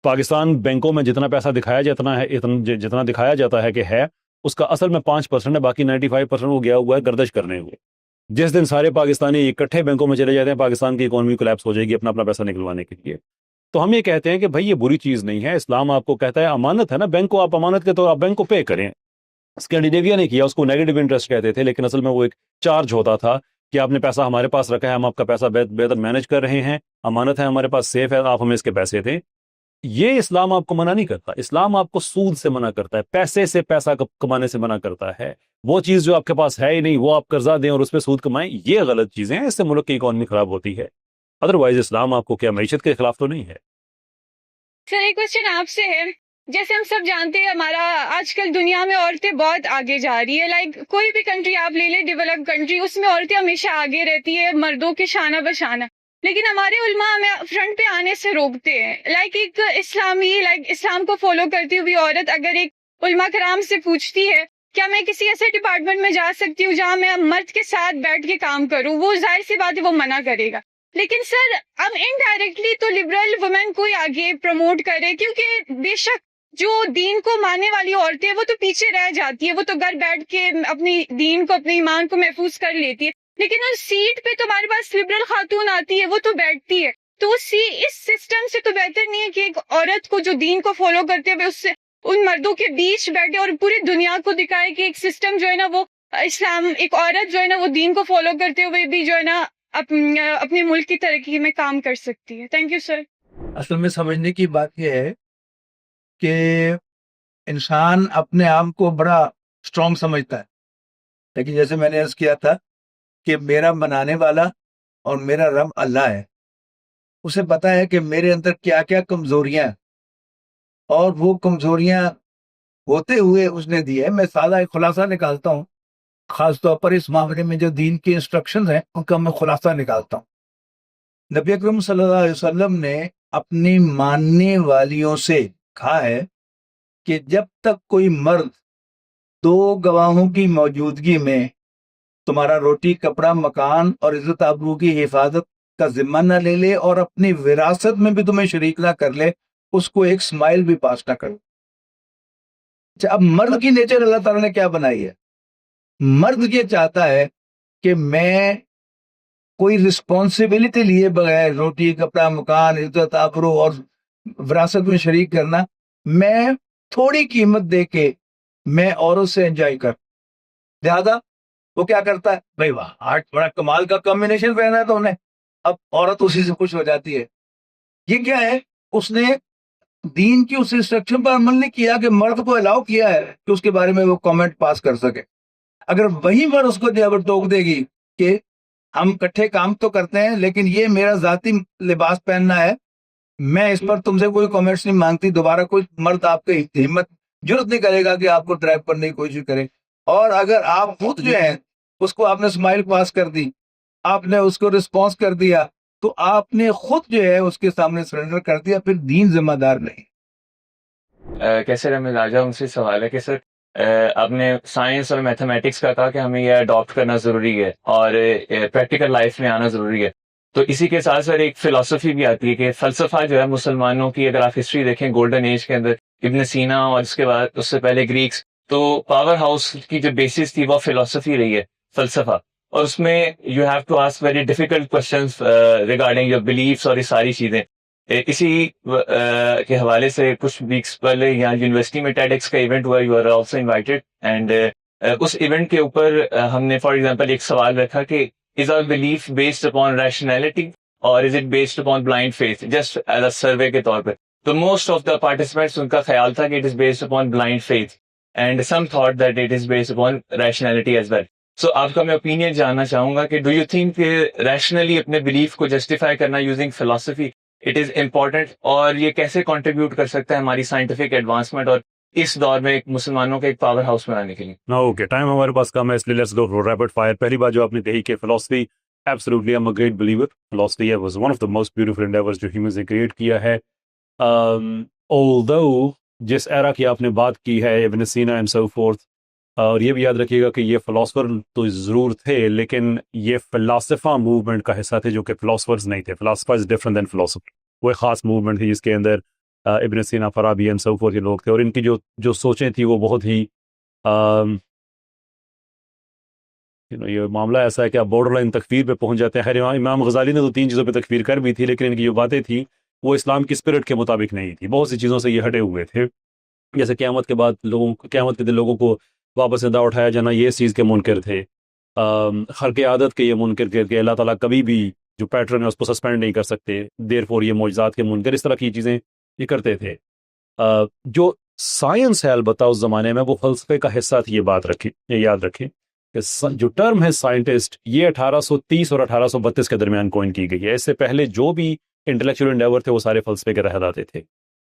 پاکستان بینکوں میں جتنا پیسہ جتنا دکھایا جاتا ہے کہ ہے، اس کا اصل میں 5% ہے، باقی 95% وہ گیا ہوا ہے گردش کرنے ہوئے. جس دن سارے پاکستانی اکٹھے بینکوں میں چلے جاتے ہیں پاکستان کی اکانومی کولیپس ہو جائے گی اپنا پیسہ نکلوانے کے لیے. تو ہم یہ کہتے ہیں کہ بھائی یہ بری چیز نہیں ہے. اسلام آپ کو کہتا ہے امانت ہے نا، بینک کو آپ امانت کے طور آپ بینک کو پے کریں. اسکینڈینیویا نے کیا، اس کو نیگیٹو انٹرسٹ کہتے تھے، لیکن اصل میں وہ ایک چارج ہوتا تھا کہ آپ نے پیسہ ہمارے پاس رکھا ہے، ہم آپ کا پیسہ بہتر مینج کر رہے ہیں، امانت ہے ہمارے پاس، سیف ہے، آپ ہمیں اس کے پیسے دیں. یہ اسلام آپ کو منع نہیں کرتا. اسلام آپ کو سود سے منع کرتا ہے, پیسے سے پیسہ کمانے سے منع کرتا ہے. وہ چیز جو آپ کے پاس ہے ہی نہیں وہ آپ قرضہ دیں اور اس پہ سود کمائیں, یہ غلط چیزیں ہیں, اس سے ملک کی اکانومی خراب ہوتی ہے. ادروائز اسلام آپ کو کیا معیشت کے خلاف تو نہیں ہے. سر ایک کوشچن آپ سے ہے, جیسے ہم سب جانتے ہیں ہمارا آج کل دنیا میں عورتیں بہت آگے جا رہی ہے. لائک کوئی بھی کنٹری آپ لے لیں, ڈیولپ کنٹری, اس میں عورتیں ہمیشہ آگے رہتی ہے مردوں کے شانہ بشانہ. لیکن ہمارے علماء ہمیں فرنٹ پہ آنے سے روکتے ہیں. لائک ایک اسلام کو فالو کرتی ہوئی عورت اگر ایک علماء کرام سے پوچھتی ہے کیا میں کسی ایسے ڈپارٹمنٹ میں جا سکتی ہوں جہاں میں مرد کے ساتھ بیٹھ کے کام کروں, وہ ظاہر سی بات ہے وہ منع کرے گا. لیکن سر ہم انڈائریکٹلی تو لبرل وومن کو ہی آگے پروموٹ کرے, کیونکہ بے شک جو دین کو ماننے والی عورتیں وہ تو پیچھے رہ جاتی ہے, وہ تو گھر بیٹھ کے اپنی دین کو اپنے ایمان کو محفوظ کر لیتی ہے. لیکن اس سیٹ پہ تو ہمارے پاس لبرل خاتون آتی ہے, وہ تو بیٹھتی ہے. تو اس سسٹم سے تو بہتر نہیں ہے کہ ایک عورت کو جو دین کو فالو کرتے ہوئے اس سے ان مردوں کے بیچ بیٹھے اور پوری دنیا کو دکھائے کہ ایک سسٹم جو ہے نا وہ اسلام, ایک عورت جو ہے نا وہ دین کو فالو کرتے ہوئے بھی جو ہے نا اپنے ملک کی ترقی میں کام کر سکتی ہے. Thank you sir. اصل میں سمجھنے کی بات یہ ہے کہ انسان اپنے آپ کو بڑا اسٹرانگ سمجھتا ہے, لیکن جیسے میں نے عرض کیا تھا کہ میرا بنانے والا اور میرا رب اللہ ہے. اسے پتا ہے کہ میرے اندر کیا کیا کمزوریاں ہیں, اور وہ کمزوریاں ہوتے ہوئے اس نے دی ہے. میں سادہ ایک خلاصہ نکالتا ہوں, خاص طور پر اس معاملے میں جو دین کی انسٹرکشنز ہیں ان کا میں خلاصہ نکالتا ہوں. نبی اکرم صلی اللہ علیہ وسلم نے اپنی ماننے والیوں سے کہا ہے کہ جب تک کوئی مرد 2 گواہوں کی موجودگی میں تمہارا روٹی, کپڑا, مکان اور عزت آبرو کی حفاظت کا ذمہ نہ لے لے اور اپنی وراثت میں بھی تمہیں شریک نہ کر لے, اس کو ایک سمائل بھی پاس نہ کرو. اچھا, اب مرد کی نیچر اللہ تعالیٰ نے کیا بنائی ہے؟ مرد یہ چاہتا ہے کہ میں کوئی رسپانسبلٹی لیے بغیر روٹی, کپڑا, مکان, عزت آبرو اور وراثت میں شریک کرنا, میں تھوڑی قیمت دے کے میں عورت سے انجوائے کر. لہذا وہ کیا کرتا ہے, بھائی واہ آج بڑا کمال کا کمبینیشن پہنا ہے تو انہیں, اب عورت اسی سے خوش ہو جاتی ہے. یہ کیا ہے, اس نے دین کی اس انسٹرکشن پر عمل نہیں کیا کہ مرد کو الاؤ کیا ہے کہ اس کے بارے میں وہ کامنٹ پاس کر سکے. اگر وہی مرد اس کو جبر ٹوک دے گی کہ ہم اکٹھے کام تو کرتے ہیں لیکن یہ میرا ذاتی لباس پہننا ہے, میں اس پر تم سے کوئی کامنٹس نہیں مانگتی, دوبارہ کوئی مرد آپ کی ہمت جرت نہیں کرے گا کہ آپ کو ڈرائیو کرنے کی کوشش کرے. اور اگر آپ خود جو ہیں اس کو آپ نے اسمائل پاس کر دی, آپ نے اس کو رسپانس کر دیا, تو آپ نے خود جو ہے اس کے سامنے سرنڈر کر دیا, پھر دین ذمہ دار نہیں. کیسے رحمت راجہ ان سے سوال ہے کہ سر آپ نے سائنس اور میتھمیٹکس کا کہا کہ ہمیں یہ اڈاپٹ کرنا ضروری ہے اور پریکٹیکل لائف میں آنا ضروری ہے, تو اسی کے ساتھ سر ایک فلسفی بھی آتی ہے کہ فلسفہ جو ہے مسلمانوں کی, اگر آپ ہسٹری دیکھیں گولڈن ایج کے اندر ابن سینا اور اس کے بعد اس سے پہلے گریکس, تو پاور ہاؤس کی جو بیسس تھی وہ فلسفی رہی ہے, فلسفہ. اور اس میں you have to ask very difficult questions regarding your beliefs اور یہ ساری چیزیں. اسی کے حوالے سے کچھ ویکس پہلے یہاں یونیورسٹی میں ٹیڈ ایکس کا ایونٹ ہوا, you are also invited, and اس ایونٹ کے اوپر ہم نے فار ایگزامپل ایک سوال رکھا کہ is our belief based upon rationality اور is it based upon blind faith, just as a survey کے طور پہ. تو موسٹ آف دا پارٹیسپینٹس ان کا خیال تھا کہ it is based upon blind faith and some thought that it is based upon rationality as well. So آپ کا میں اوپینین جاننا چاہوں گا کہ ڈو یو تھنک کہ ریشنلی اپنے بلیف کو جسٹیفائی کرنا یوزنگ فلسفی اٹ از امپورٹنٹ, اور یہ کیسے کنٹریبیوٹ کر سکتا ہے ہماری سائنٹیفک ایڈوانسمنٹ اور اس دور میں ایک مسلمانوں کے ایک پاور ہاؤس بنانے کے لیے؟ اوکے, ٹائم ہمارے پاس کم ہے اس لیے let's go for rapid fire. پہلی بات جو آپ نے کہی کہ فلسفی, absolutely I am a great believer. فلسفی was one of the most beautiful endeavours جو ہیومنز نے کریٹ کیا ہے. although جس ایرا کی آپ نے بات کی ہے, ابن سینا اینڈ سو فورتھ, اور یہ بھی یاد رکھیے گا کہ یہ فلاسفر تو ضرور تھے لیکن یہ فلاسفہ موومنٹ کا حصہ تھے جو کہ فلاسفرز نہیں تھے. فلاسفہ از ڈفرنٹ دین فلاسفر. وہ ایک خاص موومنٹ تھی جس کے اندر ابن سینا, فارابی اینڈ سو فورتھ کے لوگ تھے, اور ان کی جو سوچیں تھیں وہ بہت ہی یہ معاملہ ایسا ہے کہ آپ بارڈر لائن تکفیر پہ پہنچ جاتے ہیں. خیر امام غزالی نے تو 3 چیزوں پہ تکفیر کر بھی تھی, لیکن ان کی جو باتیں تھیں وہ اسلام کی اسپرٹ کے مطابق نہیں تھی. بہت سی چیزوں سے یہ ہٹے ہوئے تھے, جیسے قیامت کے بعد قیامت کے دن لوگوں کو واپس زندہ اٹھایا جانا, یہ اس چیز کے منکر تھے. خرق عادت کے یہ منکر کر کے اللہ تعالیٰ کبھی بھی جو پیٹرن ہے اس کو سسپینڈ نہیں کر سکتے, دیر فور یہ معجزات کے منکر, اس طرح کی چیزیں یہ کرتے تھے. جو سائنس ہے البتہ اس زمانے میں وہ فلسفے کا حصہ تھی. یہ بات رکھیں, یہ یاد رکھیں کہ جو ٹرم ہے سائنٹسٹ یہ 1830 اور 1832 کے درمیان کوئن کی گئی ہے. اس سے پہلے جو بھی انٹلیکچوئل انڈیور تھے وہ سارے فلسفے کے تحت آتے تھے.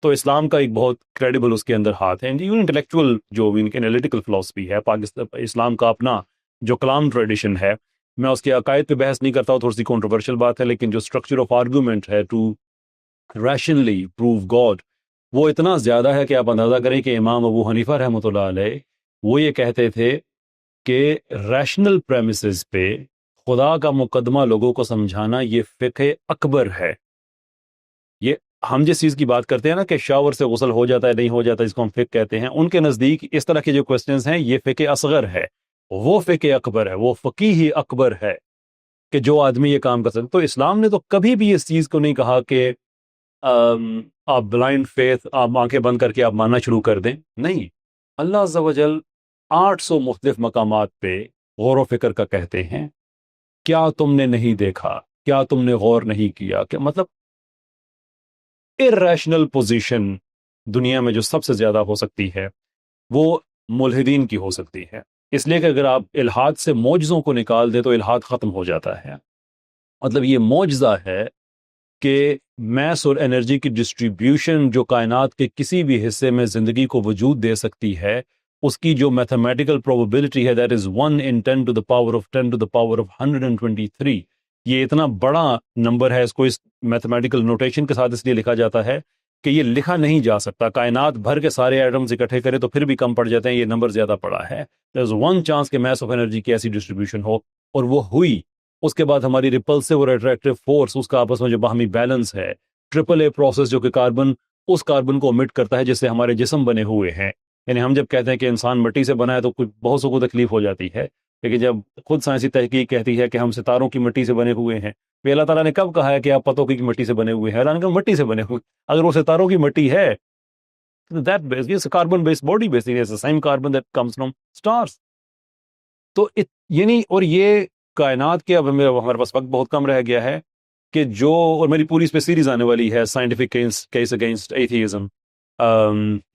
تو اسلام کا ایک بہت کریڈیبل اس کے اندر ہاتھ ہے. ایون انٹلیکچوئل جو انالیٹیکل فلسفی ہے پاکستان, اسلام کا اپنا جو کلام ٹریڈیشن ہے, میں اس کے عقائد پہ بحث نہیں کرتا ہوں, تھوڑی سی کنٹروورشل بات ہے, لیکن جو اسٹرکچر آف آرگومنٹ ہے ٹو ریشنلی پروو گاڈ وہ اتنا زیادہ ہے کہ آپ اندازہ کریں کہ امام ابو حنیفہ رحمۃ اللہ علیہ وہ یہ کہتے تھے کہ ریشنل پریمیسز پہ خدا کا مقدمہ لوگوں کو سمجھانا یہ فقہ اکبر ہے. یہ ہم جس چیز کی بات کرتے ہیں نا کہ شاور سے غسل ہو جاتا ہے نہیں ہو جاتا, اس کو ہم فقہ کہتے ہیں, ان کے نزدیک اس طرح کے جو کوسچنز ہیں یہ فقہ اصغر ہے, وہ فقہ اکبر ہے, وہ فقیہ اکبر ہے کہ جو آدمی یہ کام کر سکتے. تو اسلام نے تو کبھی بھی اس چیز کو نہیں کہا کہ آپ بلائنڈ فیتھ, آپ آنکھیں بند کر کے آپ ماننا شروع کر دیں. نہیں, اللہ عز و جل 800 مختلف مقامات پہ غور و فکر کا کہتے ہیں. کیا تم نے نہیں دیکھا, کیا تم نے غور نہیں کیا, کہ مطلب irrational پوزیشن دنیا میں جو سب سے زیادہ ہو سکتی ہے وہ ملحدین کی ہو سکتی ہے. اس لیے کہ اگر آپ الحاد سے معجزوں کو نکال دیں تو الحاد ختم ہو جاتا ہے. مطلب یہ معجزہ ہے کہ میس اور انرجی کی ڈسٹریبیوشن جو کائنات کے کسی بھی حصے میں زندگی کو وجود دے سکتی ہے, اس کی جو میتھمیٹیکل پروبیبلٹی ہے that is 1 in 10 to the power of 10 to the power of 123. یہ اتنا بڑا نمبر ہے, اس کو اس میتھمیٹیکل نوٹیشن کے ساتھ اس لیے لکھا جاتا ہے کہ یہ لکھا نہیں جا سکتا. کائنات بھر کے سارے ایٹمز اکٹھے کرے تو پھر بھی کم پڑ جاتے ہیں, یہ نمبر زیادہ پڑا ہے. there is 1 chance کہ میس آف انرجی کی ایسی ڈسٹریبیوشن ہو, اور وہ ہوئی. اس کے بعد ہماری ریپلسو اور اٹریکٹیو فورس, اس کا آپس میں جو باہمی بیلنس ہے, ٹرپل اے پروسیس جو کہ کاربن اس کاربن کو امٹ کرتا ہے جس سے ہمارے جسم بنے ہوئے ہیں. یعنی ہم جب کہتے ہیں کہ انسان مٹی سے بنا ہے تو کچھ بہت سو کو تکلیف ہو جاتی ہے, لیکن جب خود سائنسی تحقیق کہتی ہے کہ ہم ستاروں کی مٹی سے بنے ہوئے ہیں, تو اللہ تعالیٰ نے کب کہا ہے کہ آپ پتوں کی مٹی سے بنے ہوئے ہیں؟ اللہ نے کہا مٹی سے بنے ہوئے. اگر وہ ستاروں کی مٹی ہے that carbon based body basically is the same carbon that comes from stars. تو یعنی اور یہ کائنات کے, اب ہمارے پاس وقت بہت کم رہ گیا ہے کہ جو, اور میری پوری اس پہ سیریز آنے والی ہے سائنٹیفک کیس اگینسٹ ایتھیزم,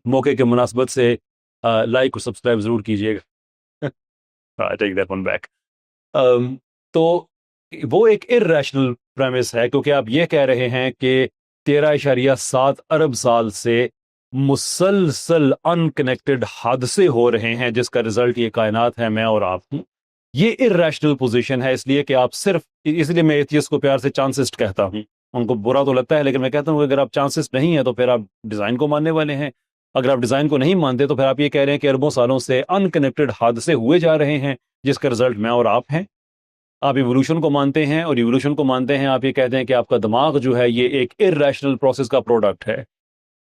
موقع کے مناسبت سے لائک اور سبسکرائب ضرور کیجیے گا. Take that one back. تو وہ ایک irrational premise ہے, کیونکہ آپ یہ کہہ رہے ہیں کہ 13.7 ارب سال سے مسلسل انکنیکٹڈ حادثے ہو رہے ہیں جس کا رزلٹ یہ کائنات ہے, میں اور آپ ہوں. یہ irrational پوزیشن ہے, اس لیے کہ آپ صرف, اس لیے میں ایتھیسٹ کو پیار سے چانسسٹ کہتا ہوں. ان کو برا تو لگتا ہے لیکن میں کہتا ہوں کہ اگر آپ چانسسٹ نہیں ہیں تو پھر آپ ڈیزائن کو ماننے والے ہیں. اگر آپ ڈیزائن کو نہیں مانتے تو پھر آپ یہ کہہ رہے ہیں کہ اربوں سالوں سے انکنیکٹڈ حادثے ہوئے جا رہے ہیں جس کا رزلٹ میں اور آپ ہیں. آپ ایوولوشن کو مانتے ہیں, اور ایوولوشن کو مانتے ہیں آپ یہ کہتے ہیں کہ آپ کا دماغ جو ہے یہ ایک irrational پروسیس کا پروڈکٹ ہے.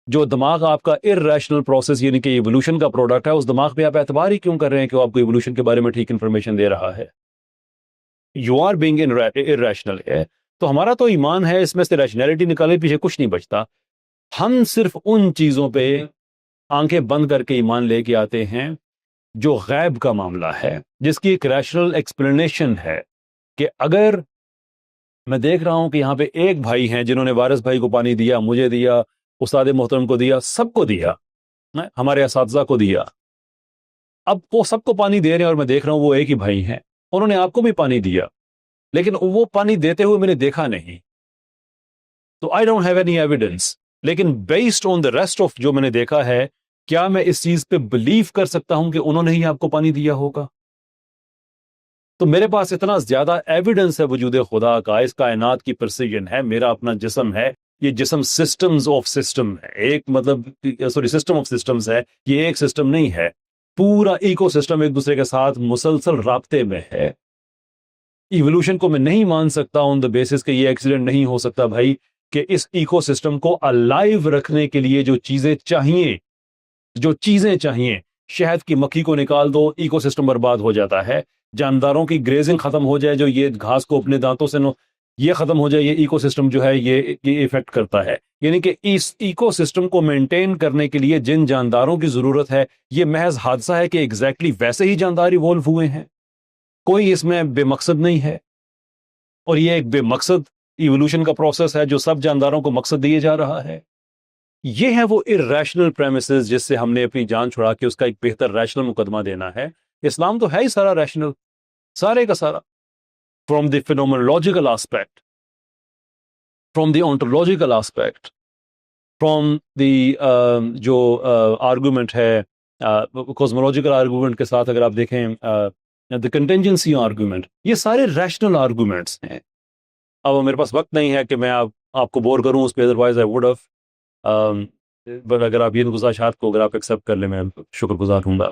جو دماغ آپ کا irrational پروسیس یعنی کہ ایوولوشن کا پروڈکٹ ہے, اس دماغ پہ آپ اعتبار ہی کیوں کر رہے ہیں کہ وہ آپ کو ایوولوشن کے بارے میں ٹھیک انفارمیشن دے رہا ہے؟ یو آر بینگ irrational ہے. تو ہمارا تو ایمان ہے, اس میں سے ریشنلٹی نکالے پیچھے کچھ نہیں بچتا. ہم صرف ان چیزوں پہ آنکھیں بند کر کے ایمان لے کے آتے ہیں جو غیب کا معاملہ ہے, جس کی ایک ریشنل ایکسپلینیشن ہے. کہ اگر میں دیکھ رہا ہوں کہ یہاں پہ ایک بھائی ہیں جنہوں نے وارث بھائی کو پانی دیا, مجھے دیا, استاد محترم کو دیا, سب کو دیا, ہمارے اساتذہ کو دیا, اب وہ سب کو پانی دے رہے ہیں اور میں دیکھ رہا ہوں وہ ایک ہی بھائی ہیں, انہوں نے آپ کو بھی پانی دیا لیکن وہ پانی دیتے ہوئے میں نے دیکھا نہیں, تو I don't have any evidence. لیکن based on the rest of جو میں نے دیکھا ہے, کیا میں اس چیز پہ بلیو کر سکتا ہوں کہ انہوں نے ہی آپ کو پانی دیا ہوگا؟ تو میرے پاس اتنا زیادہ ایویڈنس ہے وجود خدا کا, اس کائنات کی پرسیجن ہے, میرا اپنا جسم ہے, یہ جسم سسٹمز آف سسٹم ہے, ایک مطلب سسٹم آف سسٹمز ہے, یہ ایک سسٹم نہیں ہے, پورا ایکو سسٹم ایک دوسرے کے ساتھ مسلسل رابطے میں ہے. ایوولوشن کو میں نہیں مان سکتا آن دا بیسس کہ یہ ایکسیڈنٹ نہیں ہو سکتا بھائی, کہ اس ایکو سسٹم کو الائیو رکھنے کے لیے جو چیزیں چاہیے, شہد کی مکھی کو نکال دو, ایکو سسٹم برباد ہو جاتا ہے. جانداروں کی گریزنگ ختم ہو جائے, جو یہ گھاس کو اپنے دانتوں سے یہ ختم ہو جائے, یہ ایکو سسٹم جو ہے یہ افیکٹ کرتا ہے. یعنی کہ اس ایکو سسٹم کو مینٹین کرنے کے لیے جن جانداروں کی ضرورت ہے, یہ محض حادثہ ہے کہ ایگزیکٹلی ویسے ہی جاندار ایوولو ہوئے ہیں, کوئی اس میں بے مقصد نہیں ہے. اور یہ ایک بے مقصد ایوولوشن کا پروسیس ہے جو سب جانداروں کو مقصد دیے جا رہا ہے. یہ ہے وہ irrational premises جس سے ہم نے اپنی جان چھڑا کے اس کا ایک بہتر ریشنل مقدمہ دینا ہے. اسلام تو ہے ہی سارا ریشنل، سارے کا سارا، from the phenomenological aspect, from the ontological aspect, from the جو آرگومنٹ ہے کوزمولوجیکل آرگومنٹ کے ساتھ اگر آپ دیکھیں دی کنٹینجنسی آرگومنٹ، یہ سارے ریشنل آرگومنٹس ہیں. اب میرے پاس وقت نہیں ہے کہ میں آپ کو بور کروں اس پہ، ادروائز آئی ووڈ ہیو، اگر آپ یہ گزارشات کو اگر آپ ایکسیپٹ کر لیں میں شکر گزار ہوں گا.